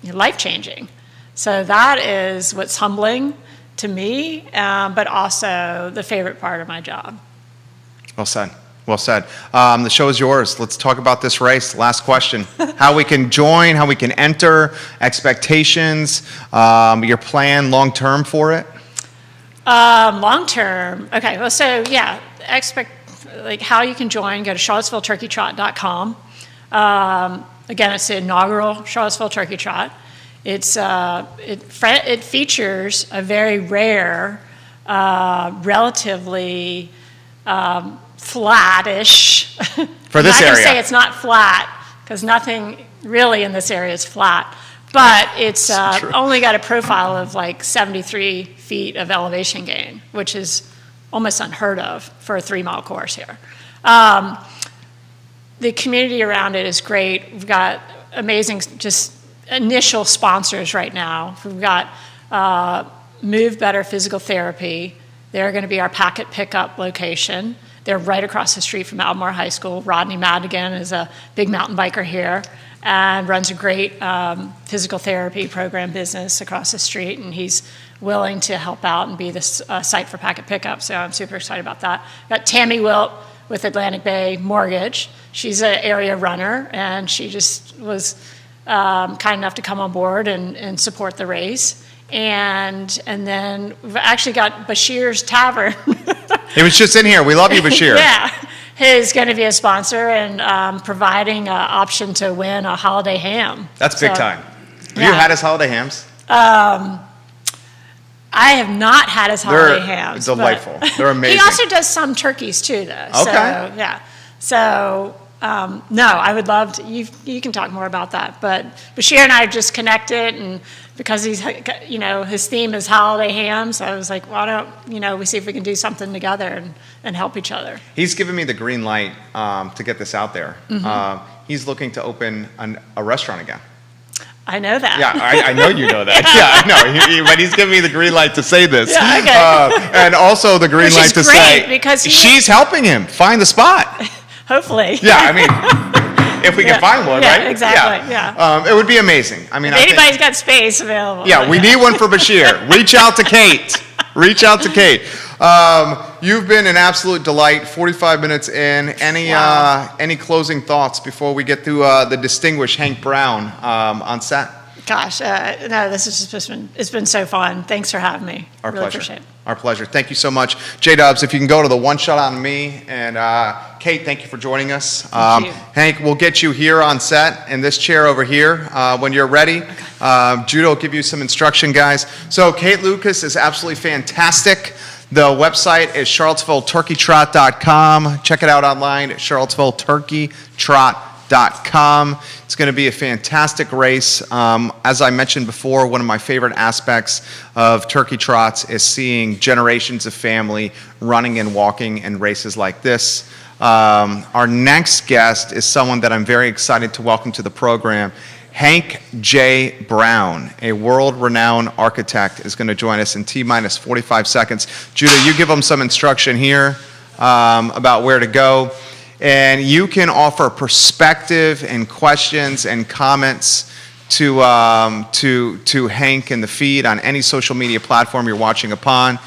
life-changing. So that is what's humbling to me, but also the favorite part of my job. Well said. Well said. The show is yours. Let's talk about this race. Last question. How we can join, how we can enter, expectations, your plan long-term for it? Long-term. Okay. Well, so like how you can join, go to charlottesvilleturkeytrot.com. Again, it's the inaugural Charlottesville Turkey Trot. It features a very rare, relatively flattish. For this area. I'm not going to say it's not flat, because nothing really in this area is flat, but it's only got a profile of like 73 feet of elevation gain, which is almost unheard of for a 3-mile course here. The community around it is great. We've got amazing just initial sponsors right now. We've got Move Better Physical Therapy. They're going to be our packet pickup location. They're right across the street from Albemarle High School. Rodney Madigan is a big mountain biker here and runs a great physical therapy program business across the street, and he's willing to help out and be the site for packet pickup, so I'm super excited about that. Got Tammy Wilt with Atlantic Bay Mortgage. She's an area runner, and she just was kind enough to come on board and support the race. And then we've actually got Bashir's Tavern. He was just in here. We love you, Bashir. Yeah. He's going to be a sponsor and providing an option to win a holiday ham. That's big time. Have you had his holiday hams? I have not had his holiday hams. They're delightful. They're amazing. He also does some turkeys too, though. Okay. So, yeah. So, no, I would love to. You can talk more about that. But Bashir and I just connected, and because he's, his theme is holiday hams, I was like, why don't, we see if we can do something together and help each other. He's given me the green light to get this out there. Mm-hmm. He's looking to open a restaurant again. I know that. Yeah, I know you know that. Yeah, I know. But he's giving me the green light to say this. Yeah, okay. And also the green light to say because she's helping him find the spot. Hopefully. Yeah, I mean, if we can find one, right? Exactly. Yeah. It would be amazing. I mean, if anybody's got space available. Yeah, we need one for Bashir. Reach out to Kate. Reach out to Kate. You've been an absolute delight. 45 minutes in. Any closing thoughts before we get to the distinguished Hank Brown on set? Gosh, no, this has just it's been so fun. Thanks for having me. Our really pleasure. Appreciate it. Our pleasure. Thank you so much. J-Dubs, if you can go to the one shot on me. And Kate, thank you for joining us. Thank you. Hank, we'll get you here on set in this chair over here when you're ready. Okay. Judah will give you some instruction, guys. So Kate Lucas is absolutely fantastic. The website is charlottesvilleturkeytrot.com. Check it out online at charlottesvilleturkeytrot.com. It's going to be a fantastic race. As I mentioned before, one of my favorite aspects of turkey trots is seeing generations of family running and walking in races like this. Our next guest is someone that I'm very excited to welcome to the program. Hank J. Brown, a world-renowned architect, is going to join us in T-minus 45 seconds. Judah, you give them some instruction here about where to go. And you can offer perspective and questions and comments to Hank in the feed on any social media platform you're watching upon.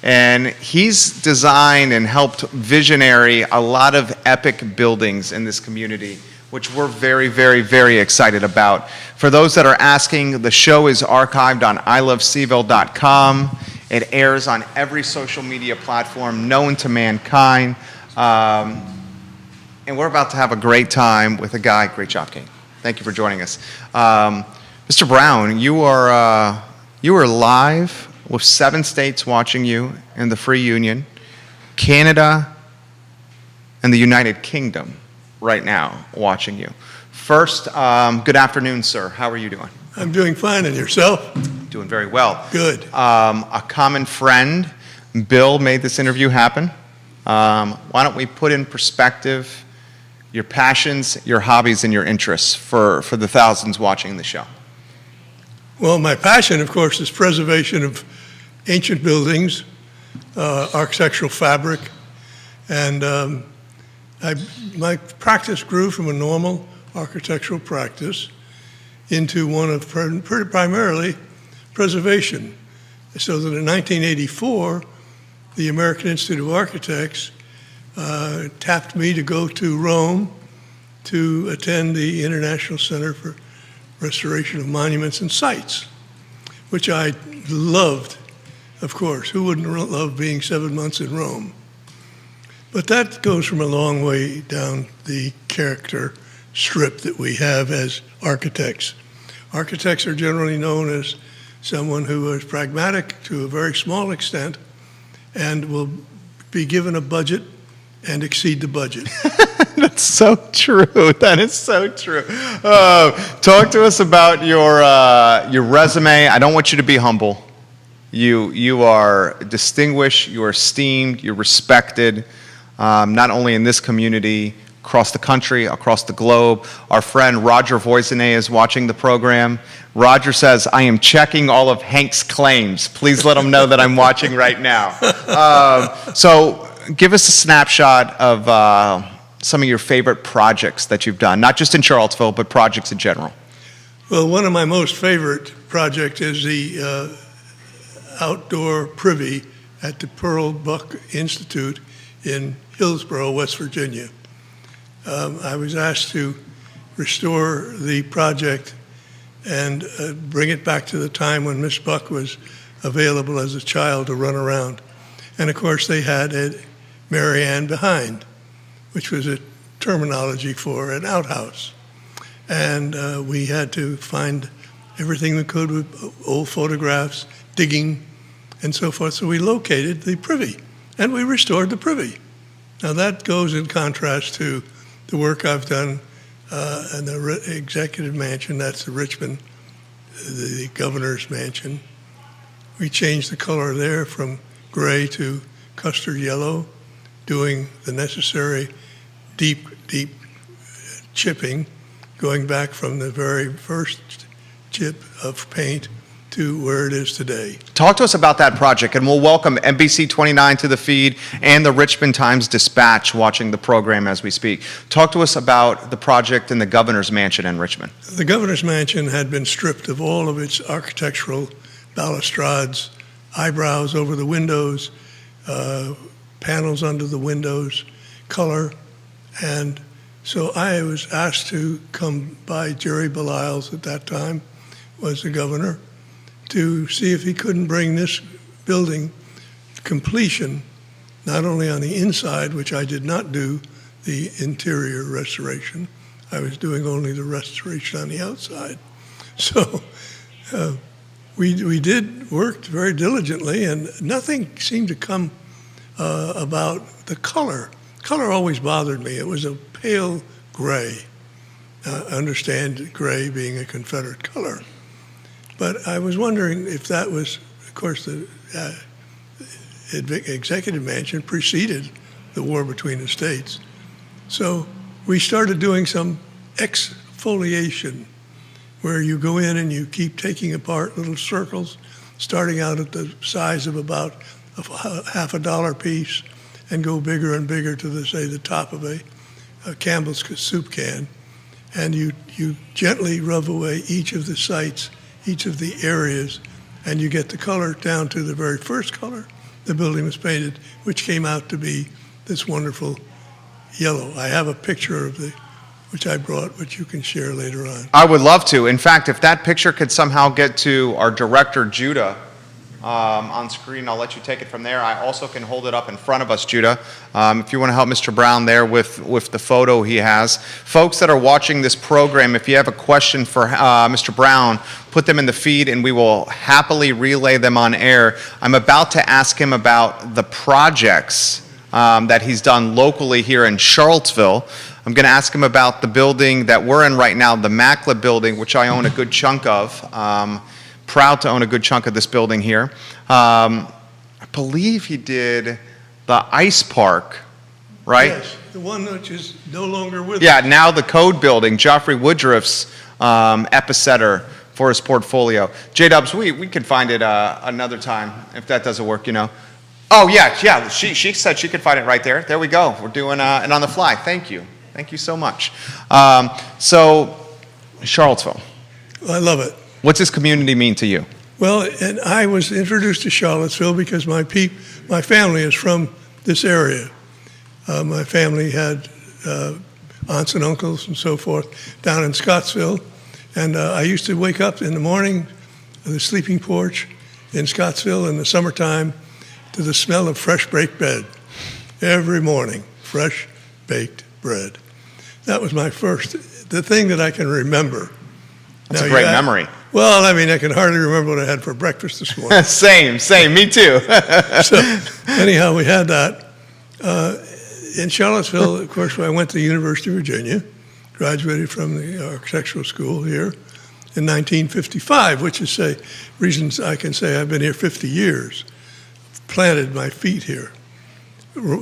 And he's designed and helped visionary a lot of epic buildings in this community, which we're very, very, very excited about. For those that are asking, the show is archived on iloveseville.com. It airs on every social media platform known to mankind. And we're about to have a great time with a guy. Great job, Kate. Thank you for joining us. Mr. Brown, you are live with 7 states watching you in the Free Union, Canada, and the United Kingdom right now watching you. First, good afternoon, sir. How are you doing? I'm doing fine, and yourself? Doing very well. Good. A common friend, Bill, made this interview happen. Why don't we put in perspective your passions, your hobbies, and your interests for the thousands watching the show? Well, my passion, of course, is preservation of ancient buildings, architectural fabric, and my practice grew from a normal architectural practice into one of primarily preservation. So that in 1984, the American Institute of Architects tapped me to go to Rome to attend the International Center for Restoration of Monuments and Sites, which I loved, of course. Who wouldn't love being 7 months in Rome? But that goes from a long way down the character strip that we have as architects. Architects are generally known as someone who is pragmatic to a very small extent and will be given a budget and exceed the budget. That's so true. That is so true. Talk to us about your resume. I don't want you to be humble. You are distinguished, you are esteemed, you're respected, not only in this community, across the country, across the globe. Our friend Roger Voisinay is watching the program. Roger says, I am checking all of Hank's claims. Please let him know that I'm watching right now. So give us a snapshot of some of your favorite projects that you've done, not just in Charlottesville, but projects in general. Well, one of my most favorite projects is the outdoor privy at the Pearl Buck Institute in Hillsborough, West Virginia. I was asked to restore the project and bring it back to the time when Miss Buck was available as a child to run around. And of course they had a Mary Ann behind, which was a terminology for an outhouse. And we had to find everything we could with old photographs, digging, and so forth. So we located the privy, and we restored the privy. Now that goes in contrast to the work I've done in the executive mansion. That's the Richmond, the governor's mansion. We changed the color there from gray to custard yellow, doing the necessary deep chipping, going back from the very first chip of paint to where it is today. Talk to us about that project, and we'll welcome NBC 29 to the feed and the Richmond Times-Dispatch watching the program as we speak. Talk to us about the project in the Governor's Mansion in Richmond. The Governor's Mansion had been stripped of all of its architectural balustrades, eyebrows over the windows, panels under the windows, color, and so I was asked to come by. Jerry Beliles at that time was the governor, to see if he couldn't bring this building to completion, not only on the inside, which I did not do the interior restoration, I was doing only the restoration on the outside. So we did work very diligently, and nothing seemed to come about the color. Color always bothered me. It was a pale gray. Understand gray being a Confederate color. But I was wondering if that was, of course, the executive mansion preceded the war between the states. So we started doing some exfoliation, where you go in and you keep taking apart little circles, starting out at the size of about half a dollar piece, and go bigger and bigger to the top of a Campbell's soup can. And you gently rub away each of the sites, each of the areas, and you get the color down to the very first color the building was painted, which came out to be this wonderful yellow. I have a picture of which I brought, which you can share later on. I would love to. In fact, if that picture could somehow get to our director, Judah, on screen, I'll let you take it from there. I also can hold it up in front of us, Judah, if you want to help Mr. Brown there with the photo he has. Folks that are watching this program, if you have a question for Mr. Brown, put them in the feed and we will happily relay them on air. I'm about to ask him about the projects that he's done locally here in Charlottesville. I'm going to ask him about the building that we're in right now, the Mackla building, which I own a good chunk of. Proud to own a good chunk of this building here. I believe he did the ice park, right? Yes, the one which is no longer with us. Yeah, now the Code building, Joffrey Woodruff's epicenter for his portfolio. J-Dubs, we can find it another time if that doesn't work, you know. Oh, yeah, she said she could find it right there. There we go. We're doing it on the fly. Thank you so much. So, Charlottesville. I love it. What's this community mean to you? Well, and I was introduced to Charlottesville because my family is from this area. My family had aunts and uncles and so forth down in Scottsville. And I used to wake up in the morning on the sleeping porch in Scottsville in the summertime to the smell of fresh baked bread. every morning, fresh baked bread. That was the thing that I can remember. That's a great memory. Well, I mean, I can hardly remember what I had for breakfast this morning. Same, me too. So anyhow, we had that. In Charlottesville, of course, I went to the University of Virginia, graduated from the architectural school here in 1955, which is reasons I can say I've been here 50 years, planted my feet here.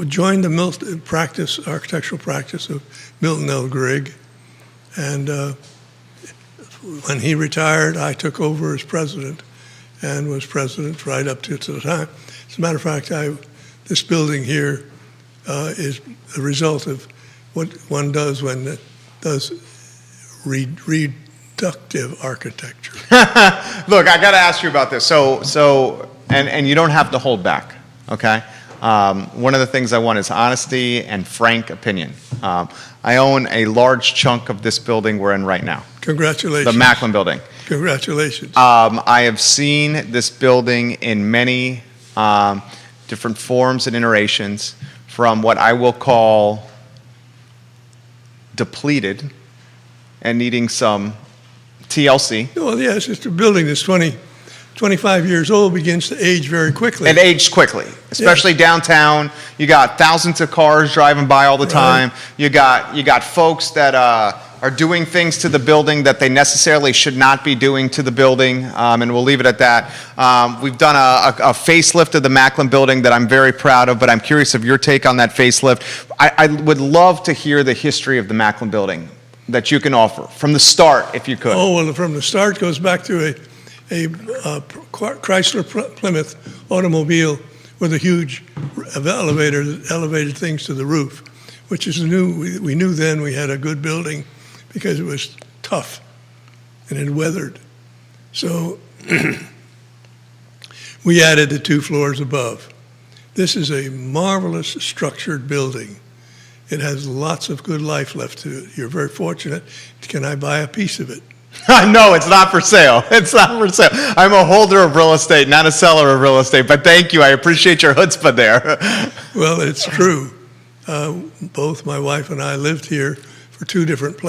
Joined the architectural practice of Milton L. Grigg, and when he retired, I took over as president and was president right up to the time. As a matter of fact, this building here is the result of what one does when it does reductive architecture. Look, I got to ask you about this. So, and you don't have to hold back, okay? One of the things I want is honesty and frank opinion. I own a large chunk of this building we're in right now. Congratulations. The Macklin Building. Congratulations. I have seen this building in many different forms and iterations, from what I will call depleted and needing some TLC. Well, yes, it's a building that's 25 years old, begins to age very quickly. It aged quickly, especially downtown. You got thousands of cars driving by all the time. You got folks that are doing things to the building that they necessarily should not be doing to the building, and we'll leave it at that. We've done a facelift of the Macklin Building that I'm very proud of, but I'm curious of your take on that facelift. I would love to hear the history of the Macklin Building that you can offer from the start, if you could. Oh, well, from the start goes back to a Chrysler Plymouth automobile with a huge elevator that elevated things to the roof, which is new. We knew then we had a good building because it was tough and it weathered. So we added the 2 floors above. This is a marvelous structured building. It has lots of good life left to it. You're very fortunate. Can I buy a piece of it? No, it's not for sale. It's not for sale. I'm a holder of real estate, not a seller of real estate, but thank you. I appreciate your chutzpah there. Well, it's true. Both my wife and I lived here for two different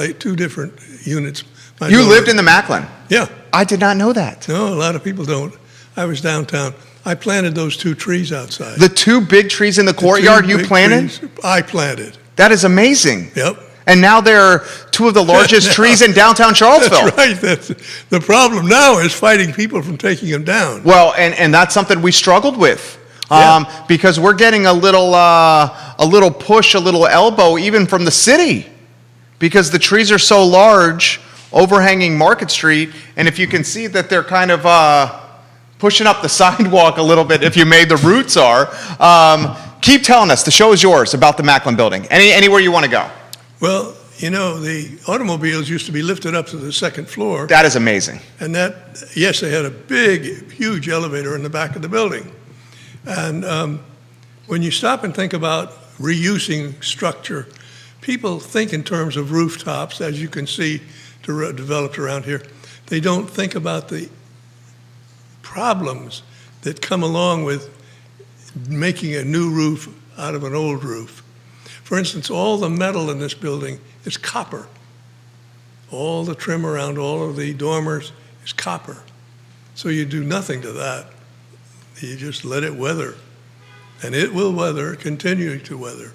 units. You lived in the Macklin? Yeah. I did not know that. No, a lot of people don't. I was downtown. I planted those 2 trees outside. The 2 big trees in the courtyard you planted? Trees, I planted. That is amazing. Yep. And now they're 2 of the largest trees in downtown Charlottesville. That's right. The problem now is fighting people from taking them down. Well, and that's something we struggled with. Yeah. Because we're getting a little push, a little elbow, even from the city, because the trees are so large, overhanging Market Street, and if you can see that they're kind of pushing up the sidewalk a little bit, if you made the roots are. Keep telling us. The show is yours about the Macklin Building. Anywhere you want to go. Well, the automobiles used to be lifted up to the 2nd floor. That is amazing. And yes, they had a big, huge elevator in the back of the building. And when you stop and think about reusing structure, people think in terms of rooftops, as you can see developed around here. They don't think about the problems that come along with making a new roof out of an old roof. For instance, all the metal in this building is copper. All the trim around all of the dormers is copper. So you do nothing to that. You just let it weather. And it will weather, continue to weather.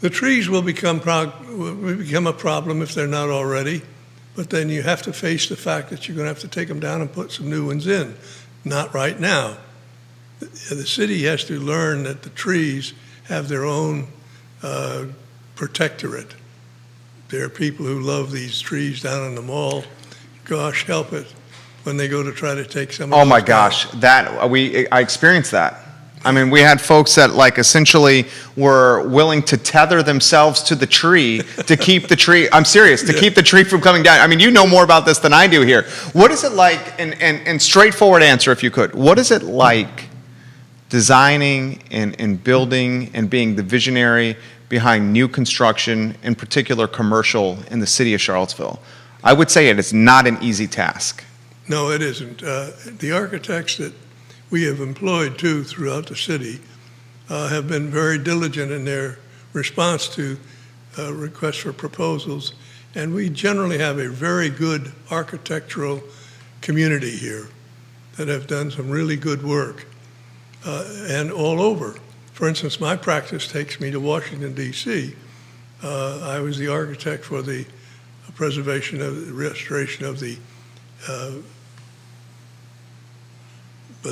The trees will become a problem if they're not already, but then you have to face the fact that you're going to have to take them down and put some new ones in. Not right now. The city has to learn that the trees have their own protectorate. There are people who love these trees down in the mall. Gosh, help it, when they go to try to take some of Oh my those gosh, down. I experienced that. I mean, we had folks that essentially were willing to tether themselves to the tree to keep the tree, I'm serious, to keep the tree from coming down. I mean, you know more about this than I do here. What is it like, and straightforward answer if you could, what is it like designing and building and being the visionary behind new construction, in particular commercial, in the city of Charlottesville? I would say it is not an easy task. No, it isn't. The architects that we have employed too throughout the city have been very diligent in their response to requests for proposals, and we generally have a very good architectural community here that have done some really good work, and all over. For instance, my practice takes me to Washington, D.C. I was the architect for the preservation of the restoration of the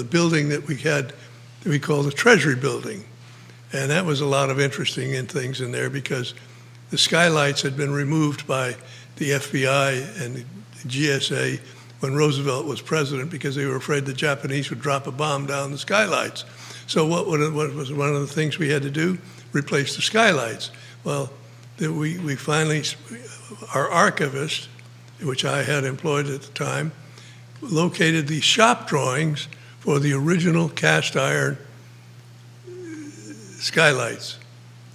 building that we had that we call the Treasury Building. And that was a lot of interesting things in there because the skylights had been removed by the FBI and the GSA when Roosevelt was president because they were afraid the Japanese would drop a bomb down the skylights. So what was one of the things we had to do? Replace the skylights. Well, we finally, our archivist, which I had employed at the time, located the shop drawings for the original cast iron skylights.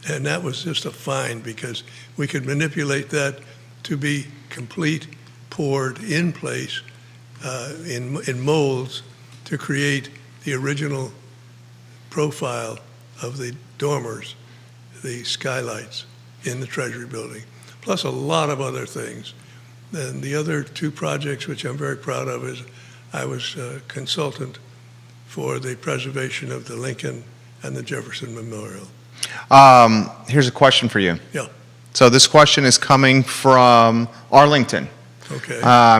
And that was just a find because we could manipulate that to be complete, poured in place in molds to create the original profile of the dormers, the skylights in the Treasury Building, plus a lot of other things. And the other two projects, which I'm very proud of, is I was a consultant for the preservation of the Lincoln and the Jefferson Memorial. Here's a question for you. Yeah. So this question is coming from Arlington. Okay.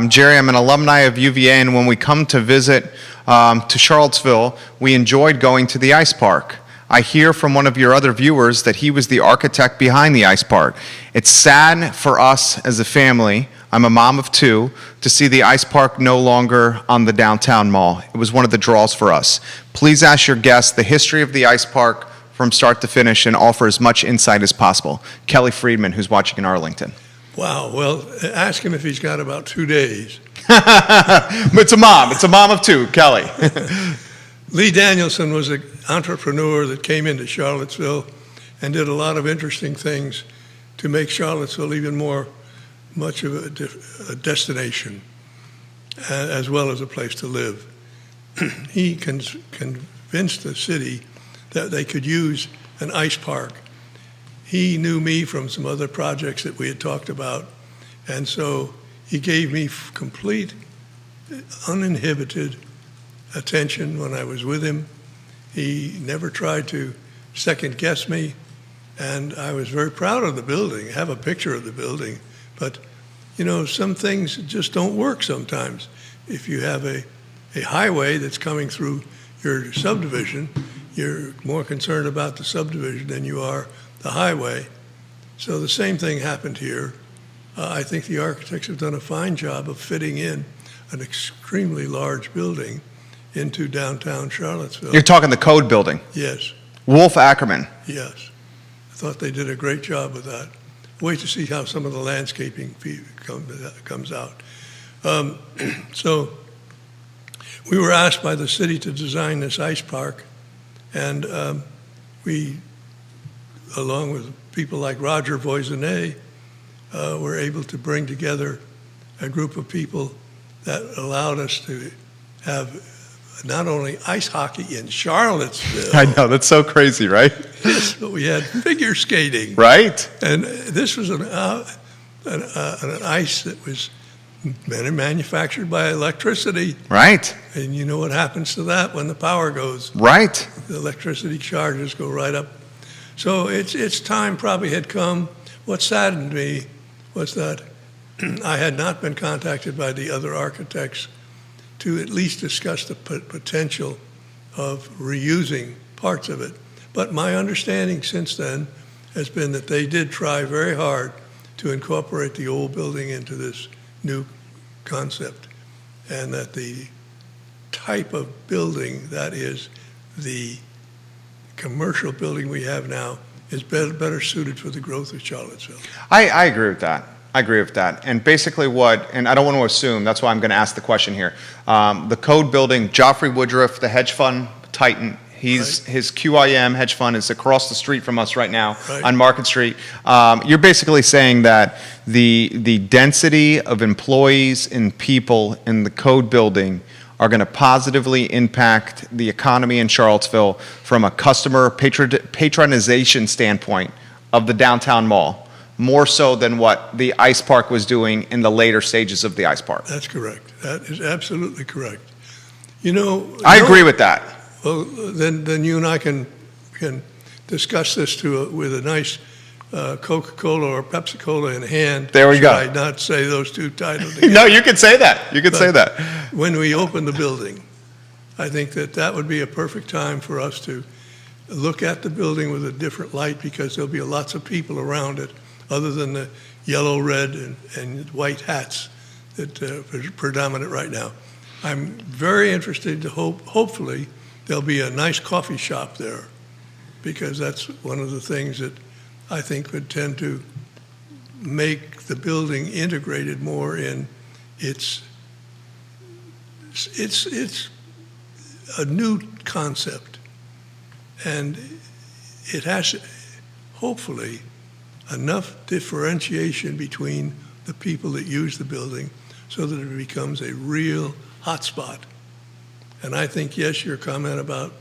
Jerry, I'm an alumni of UVA, and when we come to visit to Charlottesville, we enjoyed going to the ice park. I hear from one of your other viewers that he was the architect behind the ice park. It's sad for us as a family, I'm a mom of two, to see the ice park no longer on the downtown mall. It was one of the draws for us. Please ask your guests the history of the ice park from start to finish and offer as much insight as possible. Kelly Friedman, who's watching in Arlington. Wow. Well, ask him if he's got about 2 days. It's a mom. It's a mom of two, Kelly. Lee Danielson was an entrepreneur that came into Charlottesville and did a lot of interesting things to make Charlottesville even much of a destination, as well as a place to live. He convinced the city that they could use an ice park. He knew me from some other projects that we had talked about, and so he gave me complete, uninhibited attention when I was with him. He never tried to second guess me, and I was very proud of the building. I have a picture of the building, but some things just don't work sometimes. If you have a highway that's coming through your subdivision, you're more concerned about the subdivision than you are the highway. So the same thing happened here. I think the architects have done a fine job of fitting in an extremely large building into downtown Charlottesville. You're talking the Code Building. Yes. Wolf Ackerman. Yes. I thought they did a great job with that. Wait to see how some of the landscaping comes out. So we were asked by the city to design this ice park, and we, along with people like Roger Voisinet, were able to bring together a group of people that allowed us to have not only ice hockey in Charlottesville. I know, that's so crazy, right? Yes, but we had figure skating. Right. And this was an ice that was manufactured by electricity. Right. And you know what happens to that when the power goes. Right. The electricity charges go right up. So its time probably had come. What saddened me was that I had not been contacted by the other architects to at least discuss the potential of reusing parts of it. But my understanding since then has been that they did try very hard to incorporate the old building into this new concept, and that the type of building that is the commercial building we have now is better suited for the growth of Charlottesville. I agree with that. I agree with that. And basically and I don't want to assume, that's why I'm going to ask the question here. The Code Building, Joffrey Woodruff, the hedge fund titan, his QIM hedge fund is across the street from us right now on Market Street. You're basically saying that the density of employees and people in the Code Building are going to positively impact the economy in Charlottesville from a customer patronization standpoint of the downtown mall, more so than what the ice park was doing in the later stages of the ice park. That's correct. That is absolutely correct. You know, I agree with that. Well, then you and I can discuss this with a nice Coca-Cola or Pepsi-Cola in hand. There we go. Should I not say those two titles together? No, you could say that. You could say that. When we open the building, I think that would be a perfect time for us to look at the building with a different light, because there'll be lots of people around it other than the yellow, red, and white hats that are predominant right now. I'm very interested to hopefully there'll be a nice coffee shop there, because that's one of the things that I think would tend to make the building integrated more in it's a new concept, and it has hopefully enough differentiation between the people that use the building so that it becomes a real hotspot. And I think, yes, your comment about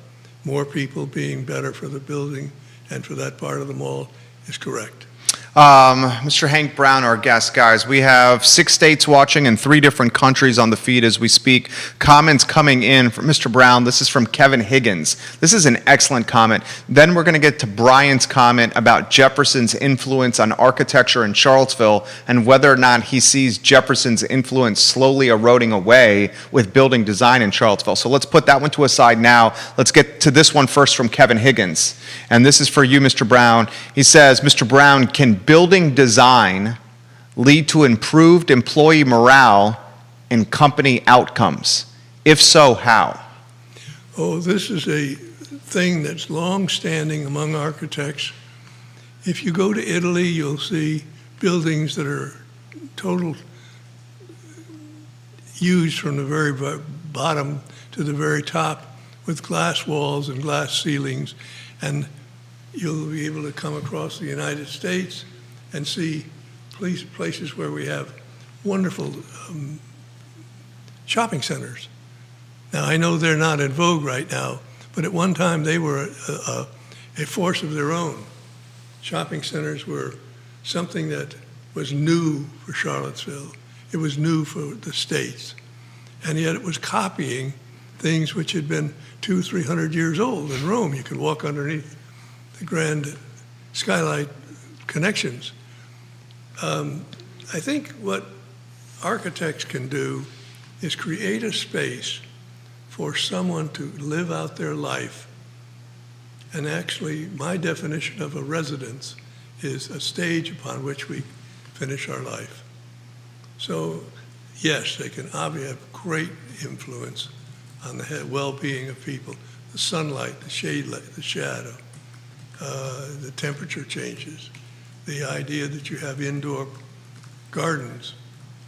more people being better for the building and for that part of the mall is correct. Mr. Hank Brown, our guest, guys, we have 6 states watching and 3 different countries on the feed as we speak. Comments coming in from Mr. Brown. This is from Kevin Higgins. This is an excellent comment. Then we're going to get to Brian's comment about Jefferson's influence on architecture in Charlottesville and whether or not he sees Jefferson's influence slowly eroding away with building design in Charlottesville. So let's put that one to a side now. Let's get to this one first from Kevin Higgins. And this is for you, Mr. Brown. He says, Mr. Brown, can building design lead to improved employee morale and company outcomes? If so, how? Oh, this is a thing that's long-standing among architects. If you go to Italy, you'll see buildings that are total used from the very bottom to the very top with glass walls and glass ceilings. And you'll be able to come across the United States and see places where we have wonderful shopping centers. Now, I know they're not in vogue right now, but at one time they were a force of their own. Shopping centers were something that was new for Charlottesville. It was new for the States. And yet it was copying things which had been 200-300 years old. In Rome, you could walk underneath the grand skylight connections. I think what architects can do is create a space for someone to live out their life. And actually, my definition of a residence is a stage upon which we finish our life. So, yes, they can obviously have great influence on the well-being of people. The sunlight, the shade, the shadow, the temperature changes, the idea that you have indoor gardens.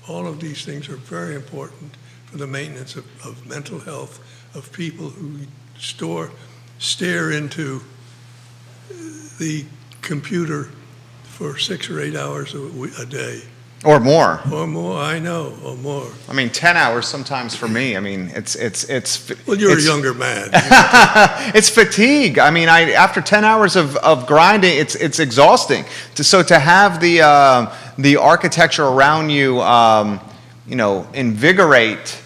All of these things are very important for the maintenance of mental health of people who stare into the computer for 6 or 8 hours a day. Or more. Or more, I know, or more. I mean, 10 hours sometimes for me. I mean, it's. Well, you're it's, a younger man. It's fatigue. I mean, after 10 hours of grinding, it's exhausting. So to have the architecture around you, invigorate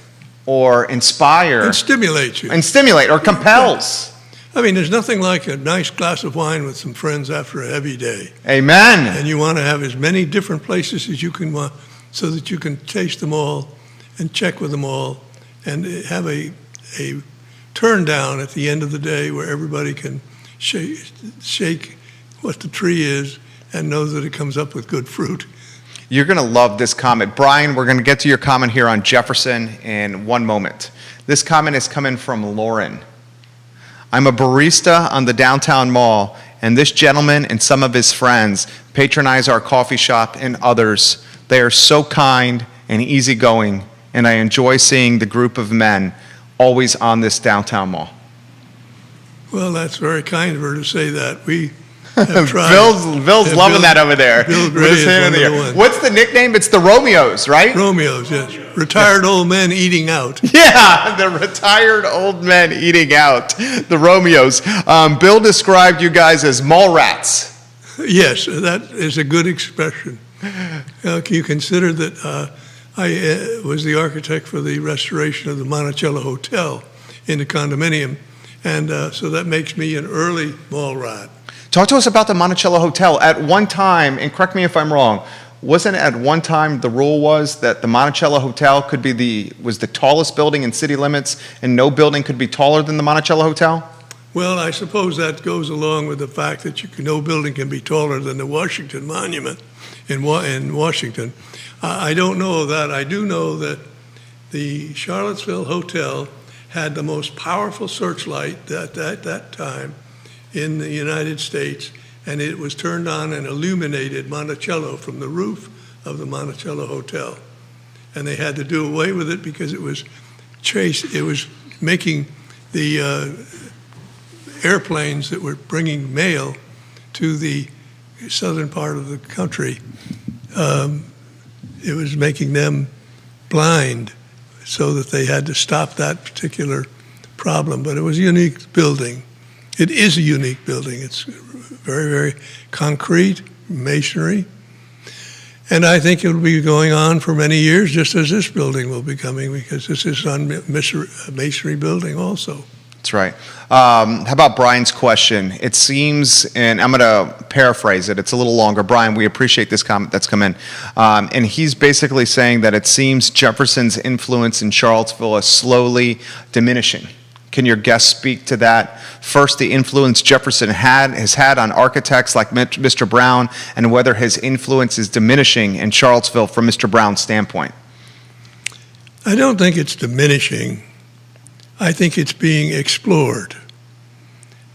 or inspire. And stimulate you. And stimulate or compels. I mean, there's nothing like a nice glass of wine with some friends after a heavy day. Amen. And you want to have as many different places as you can want so that you can taste them all and check with them all and have a turn down at the end of the day where everybody can shake what the tree is and know that it comes up with good fruit. You're going to love this comment. Brian, we're going to get to your comment here on Jefferson in one moment. This comment is coming from Lauren. I'm a barista on the downtown mall, and this gentleman and some of his friends patronize our coffee shop and others. They are so kind and easygoing, and I enjoy seeing the group of men always on this downtown mall. Well, that's very kind of her to say that. have tried. Bill's And loving Bill- that over there. Bill With Gray his is hand in one the of the air. ones. What's the nickname? It's the Romeos, right? Romeos, yes. Retired old men eating out. Yeah, the retired old men eating out, the Romeos. Bill described you guys as mall rats. Yes, that is a good expression. Can you consider that I was the architect for the restoration of the Monticello Hotel in the condominium, and so that makes me an early mall rat. Talk to us about the Monticello Hotel. At one time, and correct me if I'm wrong, wasn't at one time the rule was that the Monticello Hotel was the tallest building in city limits, and no building could be taller than the Monticello Hotel? Well, I suppose that goes along with the fact that no building can be taller than the Washington Monument in Washington. I don't know that. I do know that the Charlottesville Hotel had the most powerful searchlight at that time in the United States, and it was turned on and illuminated Monticello from the roof of the Monticello Hotel. And they had to do away with it because it was making the airplanes that were bringing mail to the southern part of the country, it was making them blind, so that they had to stop that particular problem. But it was a unique building. It is a unique building. It's very, very concrete, masonry. And I think it will be going on for many years, just as this building will be coming, because this is a masonry building also. That's right. How about Brian's question? It seems, and I'm going to paraphrase it, it's a little longer. Brian, we appreciate this comment that's come in. And he's basically saying that it seems Jefferson's influence in Charlottesville is slowly diminishing. Can your guest speak to that? First, the influence Jefferson has had on architects like Mr. Brown, and whether his influence is diminishing in Charlottesville from Mr. Brown's standpoint. I don't think it's diminishing. I think it's being explored.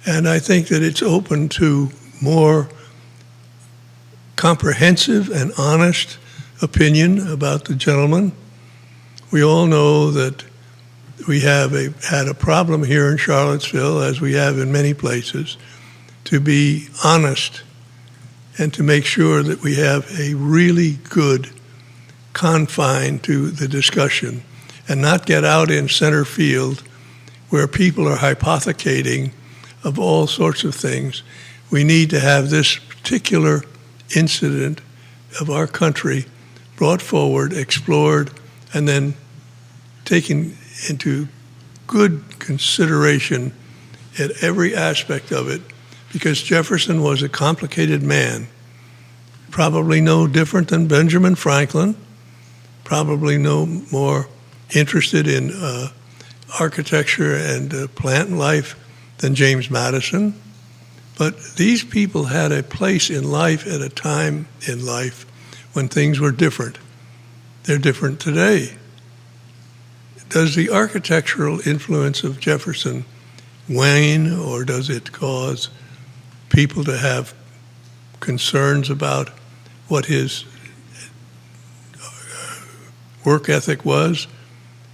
And I think that it's open to more comprehensive and honest opinion about the gentleman. We all know that we have had a problem here in Charlottesville, as we have in many places, to be honest and to make sure that we have a really good confine to the discussion and not get out in center field where people are hypothecating of all sorts of things. We need to have this particular incident of our country brought forward, explored, and then taken into good consideration at every aspect of it, because Jefferson was a complicated man, probably no different than Benjamin Franklin, probably no more interested in architecture and plant life than James Madison. But these people had a place in life at a time in life when things were different. They're different today. Does the architectural influence of Jefferson wane, or does it cause people to have concerns about what his work ethic was?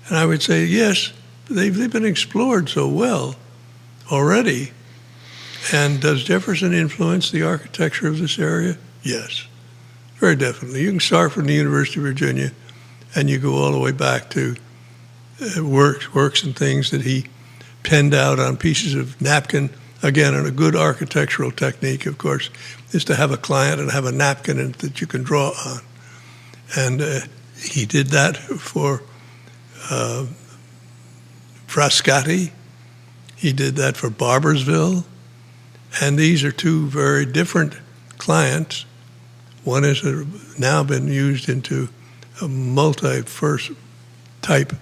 And I would say, yes, they've been explored so well already. And does Jefferson influence the architecture of this area? Yes, very definitely. You can start from the University of Virginia and you go all the way back to works and things that he penned out on pieces of napkin. Again, and a good architectural technique, of course, is to have a client and have a napkin that you can draw on. And he did that for Frascati. He did that for Barboursville. And these are two very different clients. One has now been used into a multi-first type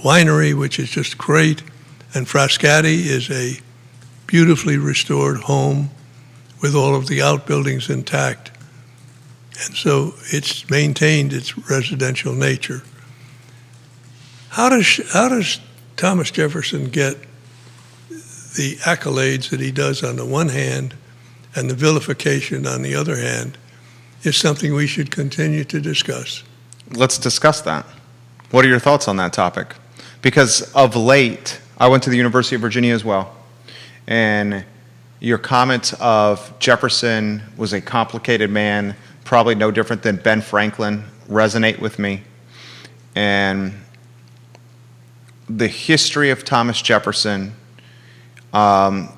winery, which is just great. And Frascati is a beautifully restored home with all of the outbuildings intact. And so it's maintained its residential nature. How does Thomas Jefferson get the accolades that he does on the one hand and the vilification on the other hand is something we should continue to discuss. Let's discuss that. What are your thoughts on that topic? Because of late, I went to the University of Virginia as well, and Your comment of Jefferson was a complicated man, probably no different than Ben Franklin, resonate with me. And the history of Thomas Jefferson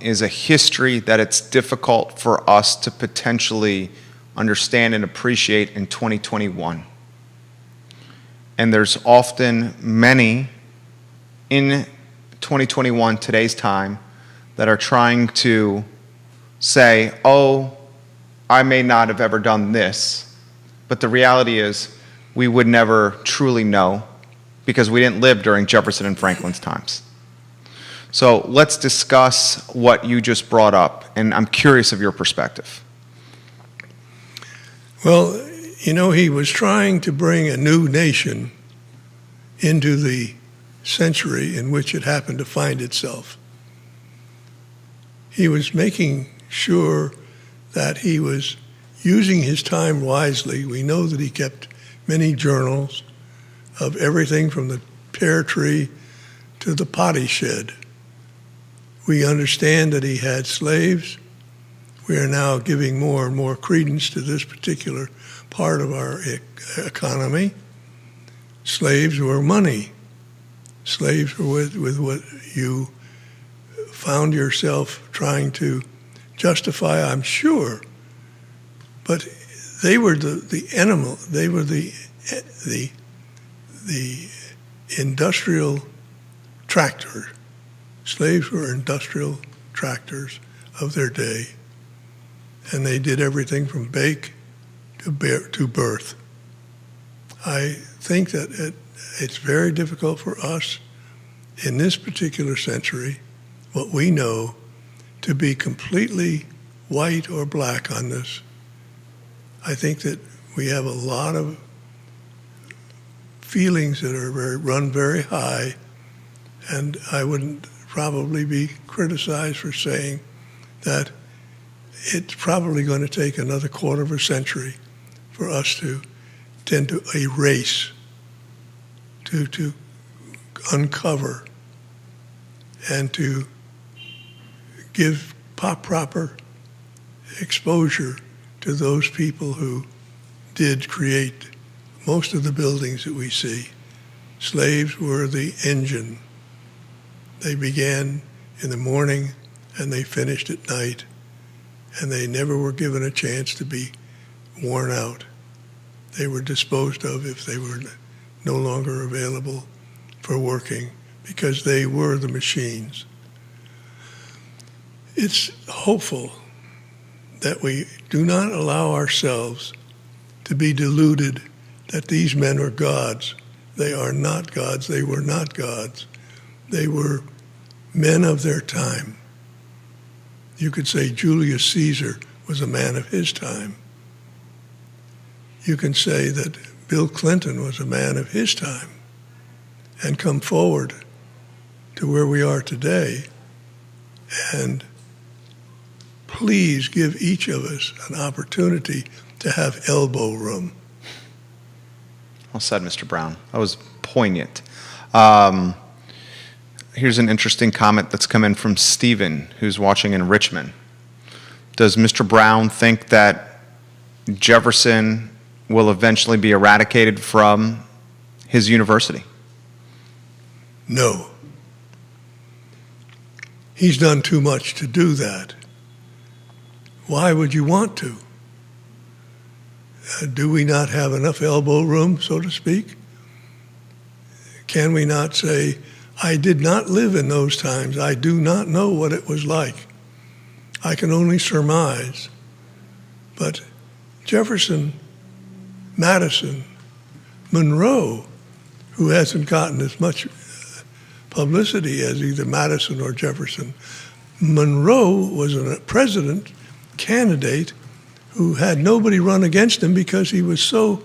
is a history that it's difficult for us to potentially understand and appreciate in 2021. And there's often many in 2021, today's time, that are trying to say, oh, I may not have ever done this, but the reality is we would never truly know because we didn't live during Jefferson and Franklin's times. So let's discuss what you just brought up, and I'm curious of your perspective. Well, you know, he was trying to bring a new nation into the century in which it happened to find itself. He was making sure that he was using his time wisely. We know that he kept many journals of everything from the pear tree to the potty shed. We understand that he had slaves. We are now giving more and more credence to this particular part of our economy. Slaves were money. Slaves were with what you found yourself trying to justify, I'm sure. But they were the animal. They were the industrial tractor. Slaves were industrial tractors of their day, and they did everything from bake to birth. I think that it's very difficult for us in this particular century, what we know, to be completely white or black on this. I think that we have a lot of feelings that are run very high, and I wouldn't probably be criticized for saying that it's probably going to take another quarter of a century for us to tend to erase, to uncover, and to give proper exposure to those people who did create most of the buildings that we see. Slaves were the engine. They began in the morning and they finished at night, and they never were given a chance to be worn out. They were disposed of if they were no longer available for working because they were the machines. It's hopeful that we do not allow ourselves to be deluded that these men are gods. They are not gods. They were not gods. They were men of their time. You could say Julius Caesar was a man of his time. You can say that Bill Clinton was a man of his time and come forward to where we are today. And please give each of us an opportunity to have elbow room. Well said, Mr. Brown. That was poignant. Here's an interesting comment that's come in from Stephen, who's watching in Richmond. Does Mr. Brown think that Jefferson will eventually be eradicated from his university? No. He's done too much to do that. Why would you want to? Do we not have enough elbow room, so to speak? Can we not say, I did not live in those times. I do not know what it was like. I can only surmise. But Jefferson, Madison, Monroe, who hasn't gotten as much publicity as either Madison or Jefferson, Monroe was a president candidate who had nobody run against him because he was so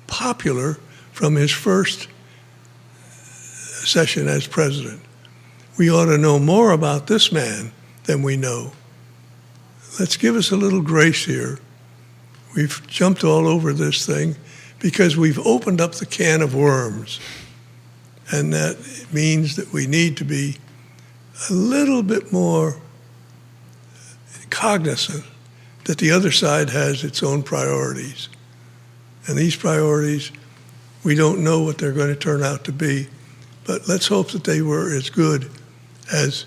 popular from his first session as president. We ought to know more about this man than we know. Let's give us a little grace here. We've jumped all over this thing because we've opened up the can of worms. And that means that we need to be a little bit more cognizant that the other side has its own priorities. And these priorities, we don't know what they're going to turn out to be, but let's hope that they were as good as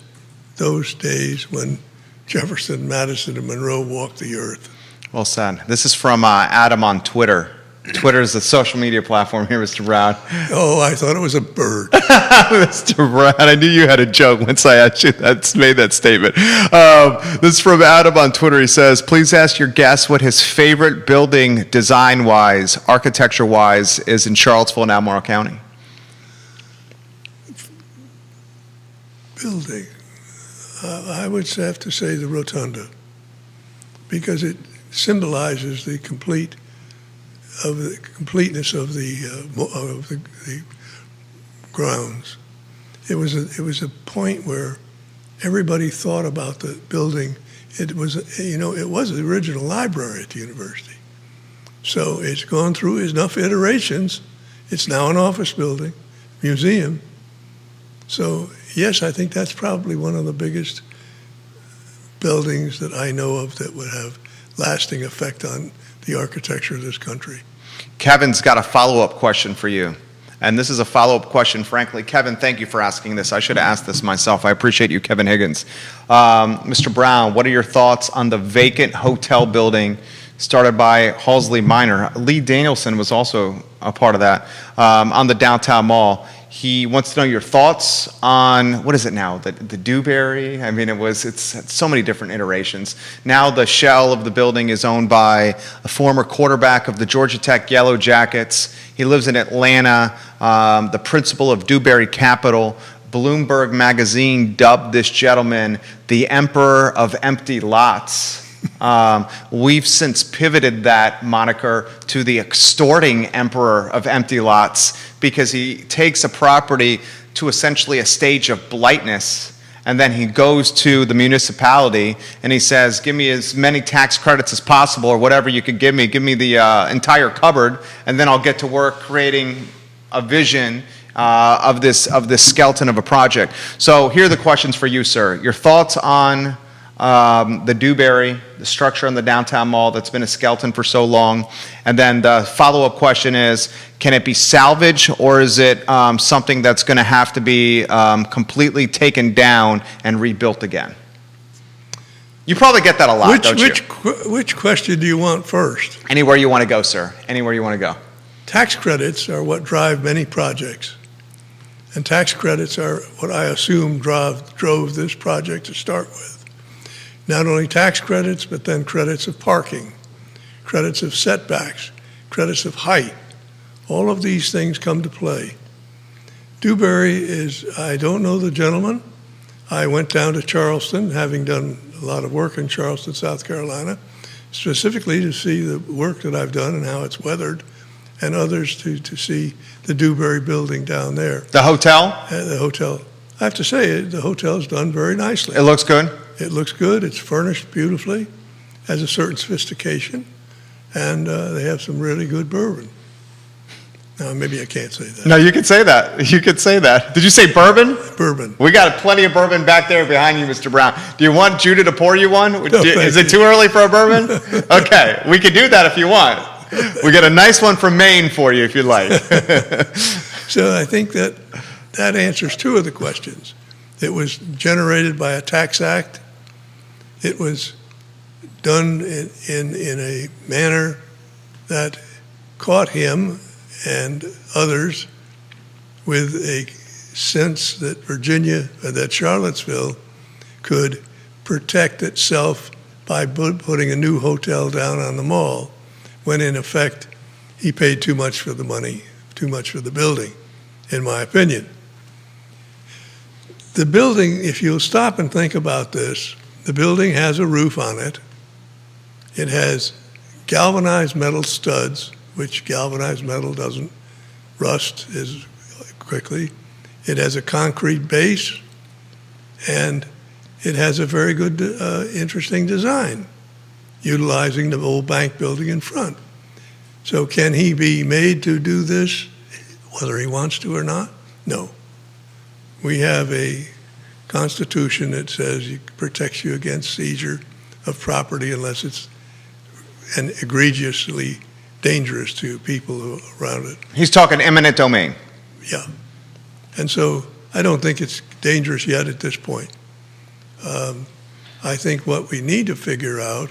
those days when Jefferson, Madison, and Monroe walked the earth. Well said. This is from Adam on Twitter. Twitter is the social media platform here, Mr. Brown. Oh, I thought it was a bird. Mr. Brown, I knew you had a joke once I actually made that statement. This is from Adam on Twitter. He says, please ask your guest what his favorite building design-wise, architecture-wise, is in Charlottesville and Albemarle County. Building. I would have to say the Rotunda, because it symbolizes the completeness of the grounds. It was a point where everybody thought about the building. It was the original library at the university. So it's gone through enough iterations. It's now an office building, museum. So yes, I think that's probably one of the biggest buildings that I know of that would have lasting effect on the architecture of this country. Kevin's got a follow-up question for you. And this is a follow-up question, frankly. Kevin, thank you for asking this. I should have asked this myself. I appreciate you, Kevin Higgins. Mr. Brown, what are your thoughts on the vacant hotel building started by Halsey Minor? Lee Danielson was also a part of that, on the downtown mall. He wants to know your thoughts on, what is it now, the Dewberry? I mean, it's so many different iterations. Now the shell of the building is owned by a former quarterback of the Georgia Tech Yellow Jackets. He lives in Atlanta, the principal of Dewberry Capital. Bloomberg magazine dubbed this gentleman the Emperor of Empty Lots. We've since pivoted that moniker to the extorting Emperor of Empty Lots, because he takes a property to essentially a stage of blightness, and then he goes to the municipality and he says, give me as many tax credits as possible, or whatever you could give me the entire cupboard, and then I'll get to work creating a vision of this skeleton of a project. So here are the questions for you, sir. Your thoughts on the Dewberry, the structure on the downtown mall that's been a skeleton for so long. And then the follow-up question is, can it be salvaged, or is it something that's going to have to be completely taken down and rebuilt again? You probably get that a lot, don't you? Which question do you want first? Anywhere you want to go, sir. Anywhere you want to go. Tax credits are what drive many projects. And tax credits are what I assume drove this project to start with. Not only tax credits, but then credits of parking, credits of setbacks, credits of height. All of these things come to play. Dewberry is, I don't know the gentleman. I went down to Charleston, having done a lot of work in Charleston, South Carolina, specifically to see the work that I've done and how it's weathered, and others to see the Dewberry building down there. The hotel? The hotel. I have to say, the hotel's done very nicely. It looks good? It looks good. It's furnished beautifully, has a certain sophistication, and they have some really good bourbon. Now, maybe I can't say that. No, you can say that. You could say that. Did you say bourbon? Bourbon. We got plenty of bourbon back there behind you, Mr. Brown. Do you want Judah to pour you one? No, Is it too early for a bourbon? Okay, we could do that if you want. We got a nice one from Maine for you if you'd like. So I think that answers two of the questions. It was generated by a tax act. It was done in a manner that caught him and others with a sense that that Charlottesville could protect itself by putting a new hotel down on the mall, when in effect he paid too much for the money, too much for the building, in my opinion. The building, if you'll stop and think about this, the building has a roof on it. It has galvanized metal studs, which galvanized metal doesn't rust as quickly. It has a concrete base, and it has a very good, interesting design, utilizing the old bank building in front. So can he be made to do this, whether he wants to or not? No. We have a Constitution that says it protects you against seizure of property unless it's and egregiously dangerous to people around it. He's talking eminent domain. Yeah. And so I don't think it's dangerous yet at this point. I think what we need to figure out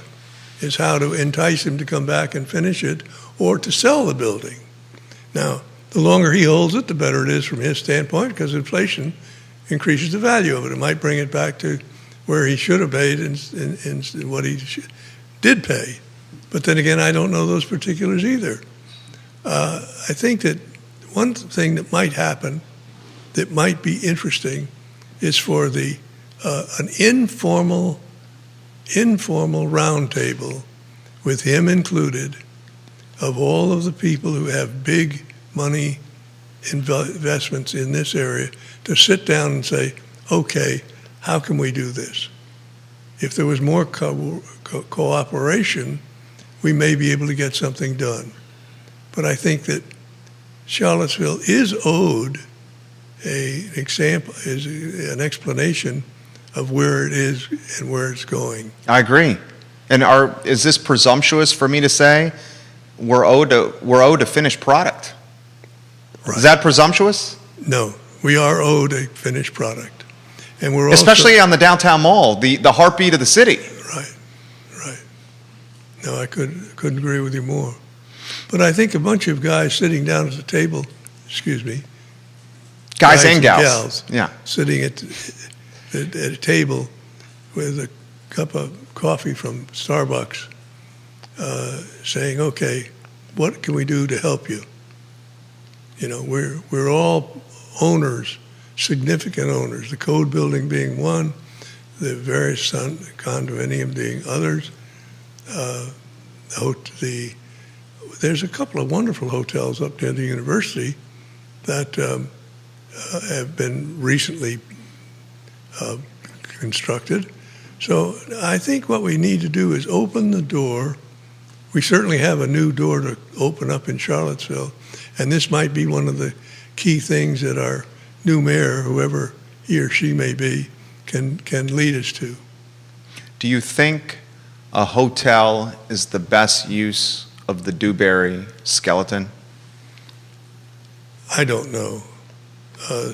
is how to entice him to come back and finish it or to sell the building. Now, the longer he holds it, the better it is from his standpoint because inflation increases the value of it. It might bring it back to where he should have paid and what he did pay. But then again, I don't know those particulars either. I think that one thing that might happen that might be interesting is for the an informal roundtable with him included of all of the people who have big money investments in this area to sit down and say, okay, how can we do this? If there was more cooperation, we may be able to get something done. But I think that Charlottesville is owed an explanation of where it is and where it's going. I agree. And is this presumptuous for me to say we're owed a finished product? Right. Is that presumptuous? No, we are owed a finished product. And we're especially on the downtown mall, the heartbeat of the city. Right. No, I couldn't agree with you more. But I think a bunch of guys sitting down at the table, guys and gals, yeah, sitting at a table with a cup of coffee from Starbucks, saying, okay, what can we do to help you? You know, we're all owners, significant owners, the Code building being one, the various condominium being others. There's a couple of wonderful hotels up near the university that have been recently constructed. So I think what we need to do is open the door. We certainly have a new door to open up in Charlottesville, and this might be one of the key things that our new mayor, whoever he or she may be, can lead us to. Do you think a hotel is the best use of the Dewberry skeleton? I don't know.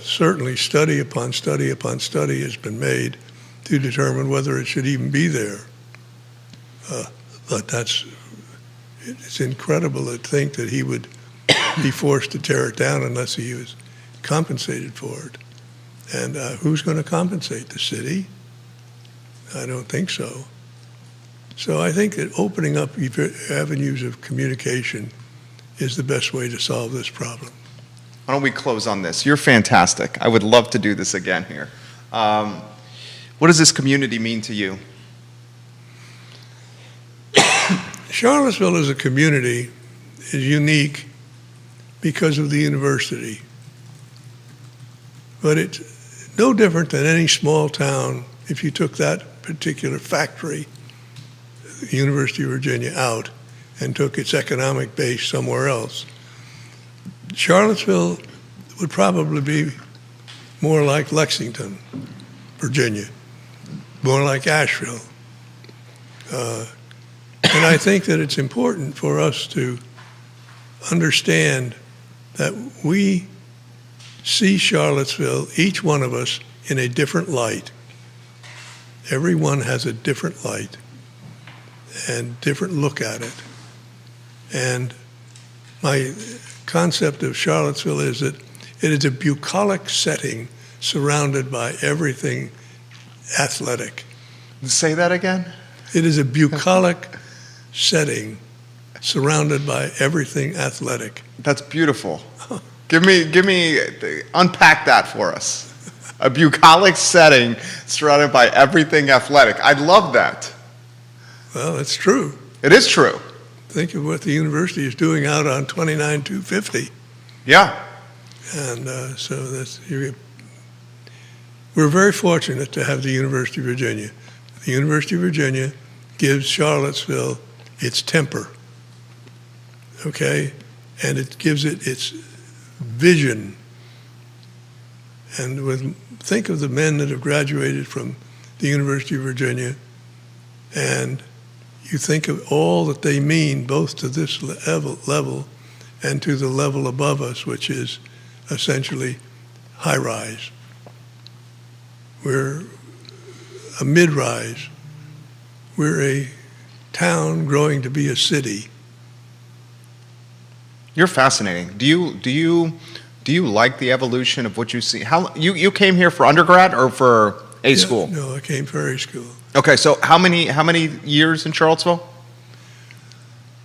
Certainly study upon study upon study has been made to determine whether it should even be there. But it's incredible to think that he would be forced to tear it down unless he was compensated for it. And who's going to compensate? The city? I don't think so. So I think that opening up avenues of communication is the best way to solve this problem. Why don't we close on this? You're fantastic. I would love to do this again here. What does this community mean to you? Charlottesville as a community is unique because of the university. But it's no different than any small town if you took that particular factory, the University of Virginia, out and took its economic base somewhere else. Charlottesville would probably be more like Lexington, Virginia, more like Asheville. And I think that it's important for us to understand that we see Charlottesville, each one of us, in a different light. Everyone has a different light and different look at it. And my concept of Charlottesville is that it is a bucolic setting surrounded by everything athletic. Say that again? It is a bucolic setting surrounded by everything athletic. That's beautiful. Unpack that for us. A bucolic setting surrounded by everything athletic. I love that. Well, it's true. It is true. Think of what the university is doing out on 29-250. Yeah. And we're very fortunate to have the University of Virginia. The University of Virginia gives Charlottesville its temper, okay? And it gives it its vision. And think of the men that have graduated from the University of Virginia And you think of all that they mean, both to this level and to the level above us, which is essentially high-rise. We're a mid-rise. We're a town growing to be a city. You're fascinating. Do you like the evolution of what you see? How you came here for undergrad or for A school? No, I came for A school. Okay, so how many years in Charlottesville?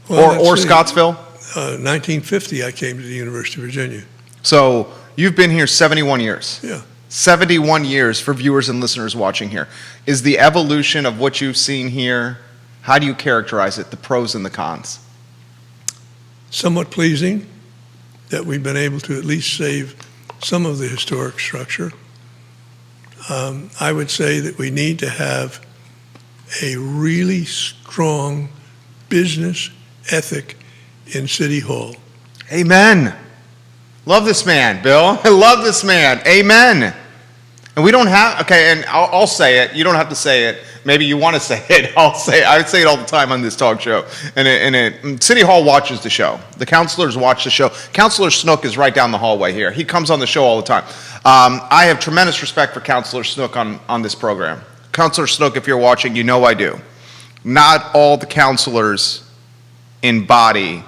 Well, or Scottsville? 1950, I came to the University of Virginia. So you've been here 71 years. Yeah. 71 years for viewers and listeners watching here. Is the evolution of what you've seen here, how do you characterize it, the pros and the cons? Somewhat pleasing that we've been able to at least save some of the historic structure. I would say that we need to have a really strong business ethic in City Hall. Amen. Love this man, Bill. I love this man. Amen. And we don't have, okay, and I'll say it. You don't have to say it. Maybe you want to say it. I'll say it. I say it all the time on this talk show. And City Hall watches the show. The counselors watch the show. Counselor Snook is right down the hallway here. He comes on the show all the time. I have tremendous respect for Counselor Snook on this program. Counselor Snook, if you're watching, you know I do. Not all the counselors embody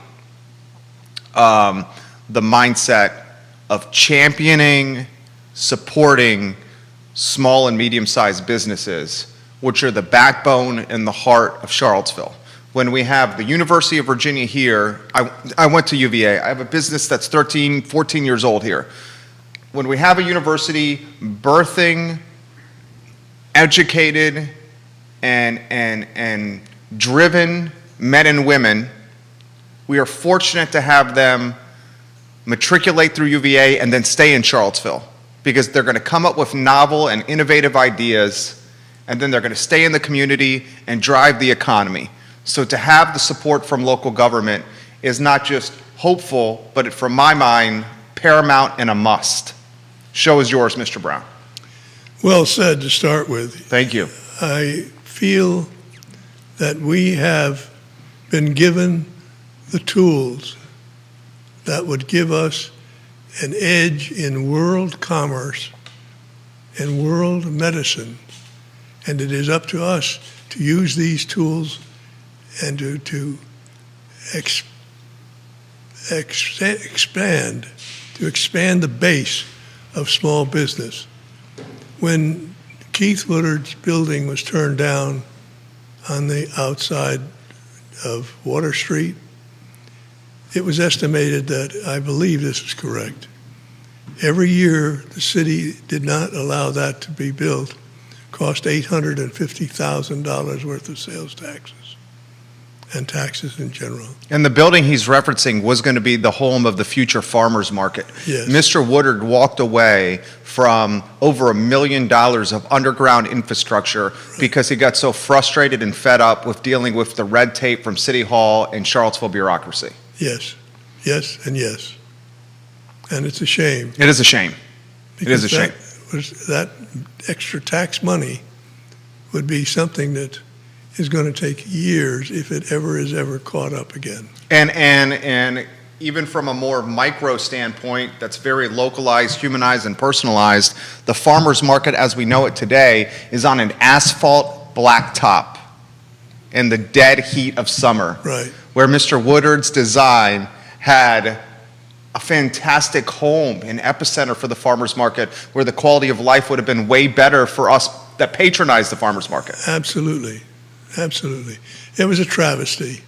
the mindset of championing, supporting small and medium-sized businesses, which are the backbone and the heart of Charlottesville. When we have the University of Virginia here, I went to UVA. I have a business that's 13, 14 years old here. When we have a university birthing educated and driven men and women, we are fortunate to have them matriculate through UVA and then stay in Charlottesville, because they're going to come up with novel and innovative ideas, and then they're going to stay in the community and drive the economy. So to have the support from local government is not just hopeful, but from my mind, paramount and a must. Show is yours, Mr. Brown. Well said to start with. Thank you. I feel that we have been given the tools that would give us an edge in world commerce and world medicine. And it is up to us to use these tools and to expand the base of small business. When Keith Woodard's building was turned down on the outside of Water Street, it was estimated that, I believe this is correct, every year the city did not allow that to be built, cost $850,000 worth of sales taxes and taxes in general. And the building he's referencing was going to be the home of the future farmers market. Yes. Mr. Woodard walked away from over $1 million of underground infrastructure because he got so frustrated and fed up with dealing with the red tape from City Hall and Charlottesville bureaucracy. Yes, yes, and yes. And it's a shame. It is a shame. It is a shame. That extra tax money would be something that is going to take years if it ever is ever caught up again. And even from a more micro standpoint that's very localized, humanized, and personalized, the farmers market as we know it today is on an asphalt blacktop in the dead heat of summer. Right. Where Mr. Woodard's design had a fantastic home, an epicenter for the farmers market, where the quality of life would have been way better for us that patronize the farmers market. Absolutely, absolutely. It was a travesty.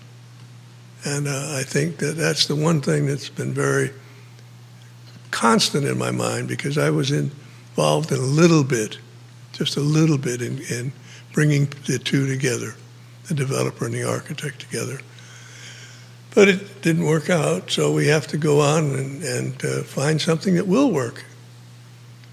And I think that that's the one thing that's been very constant in my mind, because I was involved in a little bit, just a little bit in bringing the two together, the developer and the architect together. But it didn't work out, so we have to go on and find something that will work.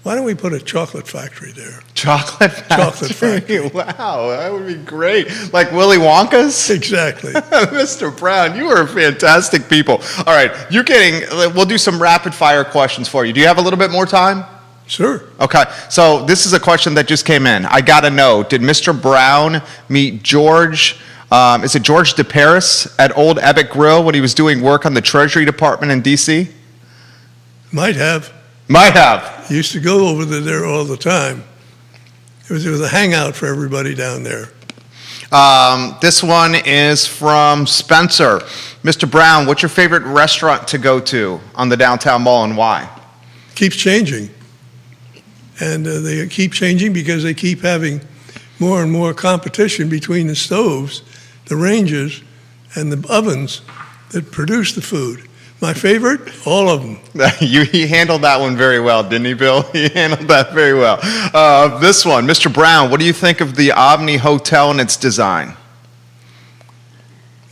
Why don't we put a chocolate factory there? Chocolate factory? Chocolate factory. Wow, that would be great. Like Willy Wonka's? Exactly. Mr. Brown, you are fantastic people. All right, we'll do some rapid fire questions for you. Do you have a little bit more time? Sure. Okay, so this is a question that just came in. I got to know, did Mr. Brown meet George, is it George DeParis at Old Ebbitt Grill when he was doing work on the Treasury Department in D.C.? Might have. Might have. Used to go over there all the time. It was a hangout for everybody down there. This one is from Spencer. Mr. Brown, what's your favorite restaurant to go to on the downtown mall and why? Keeps changing. And they keep changing because they keep having more and more competition between the stoves, the ranges, and the ovens that produce the food. My favorite, all of them. He handled that one very well, didn't he, Bill? He handled that very well. This one, Mr. Brown, what do you think of the Omni Hotel and its design?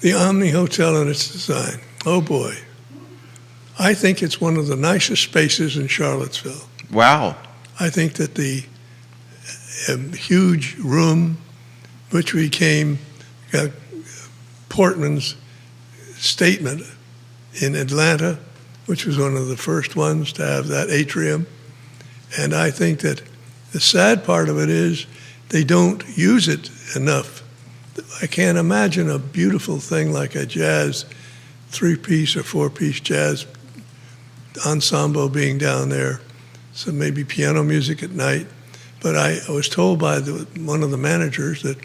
The Omni Hotel and its design. Oh boy. I think it's one of the nicest spaces in Charlottesville. Wow. I think that the huge room, which became Portman's statement in Atlanta, which was one of the first ones to have that atrium. And I think that the sad part of it is they don't use it enough. I can't imagine a beautiful thing like a jazz 3-piece or 4-piece jazz ensemble being down there. So maybe piano music at night. But I was told by one of the managers that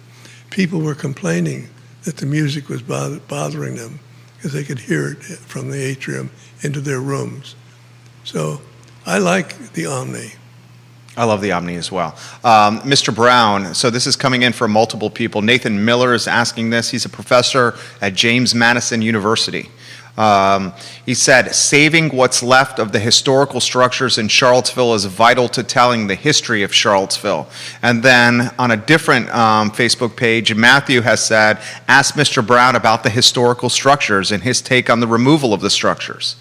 people were complaining that the music was bothering them because they could hear it from the atrium into their rooms. So I like the Omni. I love the Omni as well. Mr. Brown, so this is coming in from multiple people. Nathan Miller is asking this. He's a professor at James Madison University. He said, saving what's left of the historical structures in Charlottesville is vital to telling the history of Charlottesville. And then on a different Facebook page, Matthew has said, ask Mr. Brown about the historical structures and his take on the removal of the structures.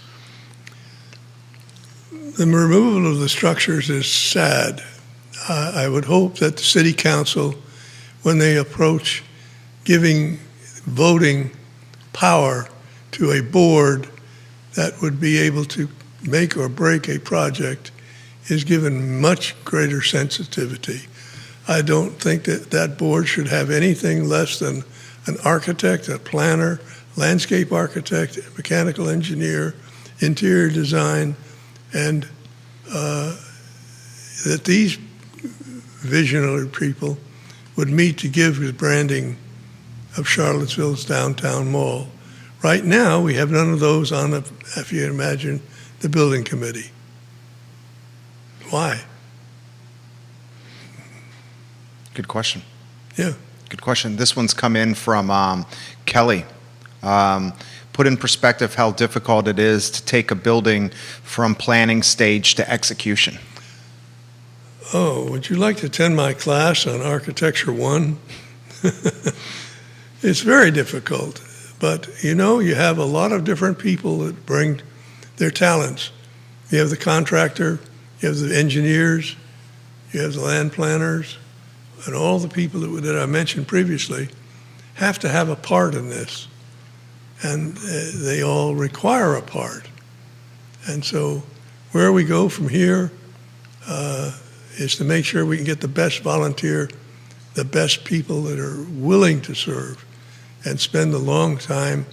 The removal of the structures is sad. I would hope that the city council, when they approach giving voting power to a board that would be able to make or break a project, is given much greater sensitivity. I don't think that that board should have anything less than an architect, a planner, landscape architect, mechanical engineer, interior design, and that these visionary people would meet to give the branding of Charlottesville's downtown mall. Right now, we have none of those on, if you imagine, the building committee. Why? Good question. Yeah. Good question. This one's come in from Kelly. Put in perspective how difficult it is to take a building from planning stage to execution. Oh, would you like to attend my class on Architecture 1? It's very difficult, but you know, you have a lot of different people that bring their talents. You have the contractor, you have the engineers, you have the land planners, and all the people that I mentioned previously have to have a part in this. And they all require a part. And so where we go from here is to make sure we can get the best volunteer, the best people that are willing to serve and spend a long time,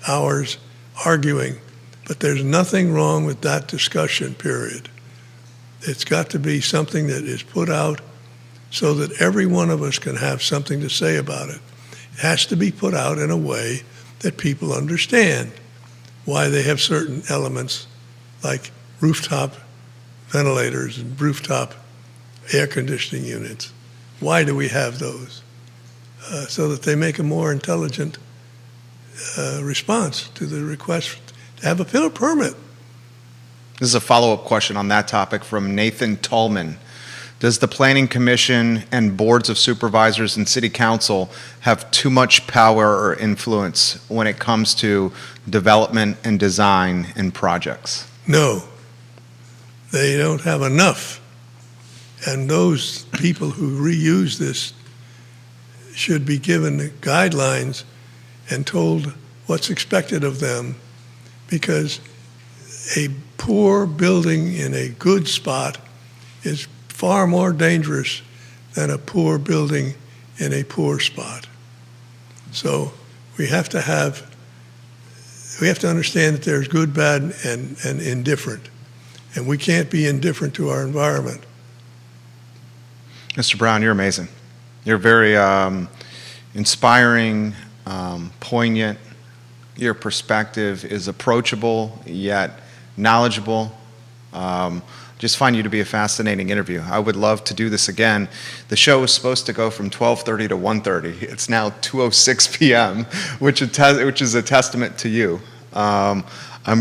hours arguing. But there's nothing wrong with that discussion period. It's got to be something that is put out so that every one of us can have something to say about it. It has to be put out in a way that people understand why they have certain elements like rooftop ventilators and rooftop air conditioning units. Why do we have those? So that they make a more intelligent response to the request to have a permit. This is a follow-up question on that topic from Nathan Tallman. Does the Planning Commission and boards of supervisors and city council have too much power or influence when it comes to development and design in projects? No, they don't have enough. And those people who reuse this should be given guidelines and told what's expected of them, because a poor building in a good spot is far more dangerous than a poor building in a poor spot. So we have to understand that there's good, bad, and indifferent. And we can't be indifferent to our environment. Mr. Brown, you're amazing. You're very inspiring, poignant. Your perspective is approachable yet knowledgeable. Just find you to be a fascinating interview. I would love to do this again. The show was supposed to go from 12:30 to 1:30. It's now 2:06 p.m., which is a testament to you. I'm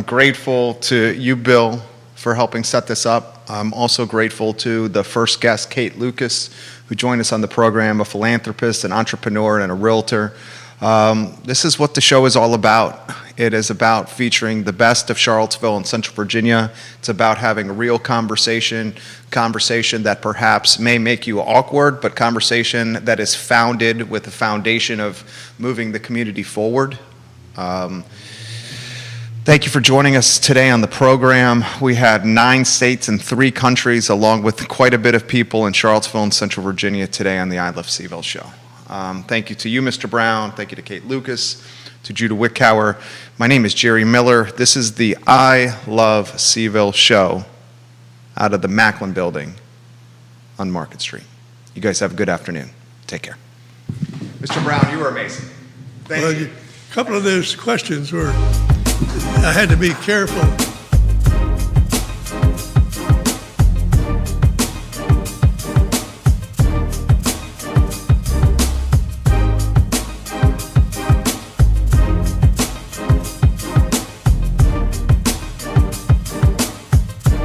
grateful to you, Bill, for helping set this up. I'm also grateful to the first guest, Kate Lucas, who joined us on the program, a philanthropist, an entrepreneur, and a realtor. This is what the show is all about. It is about featuring the best of Charlottesville and Central Virginia. It's about having a real conversation that perhaps may make you awkward, but conversation that is founded with the foundation of moving the community forward. Thank you for joining us today on the program. We had 9 states and 3 countries, along with quite a bit of people in Charlottesville and Central Virginia today on the I Love CVille show. Thank you to you, Mr. Brown. Thank you to Kate Lucas, to Judah Wickower. My name is Jerry Miller. This is the I Love CVille show out of the Macklin building on Market Street. You guys have a good afternoon. Take care. Mr. Brown, you were amazing. Thank you. A couple of those questions were, I had to be careful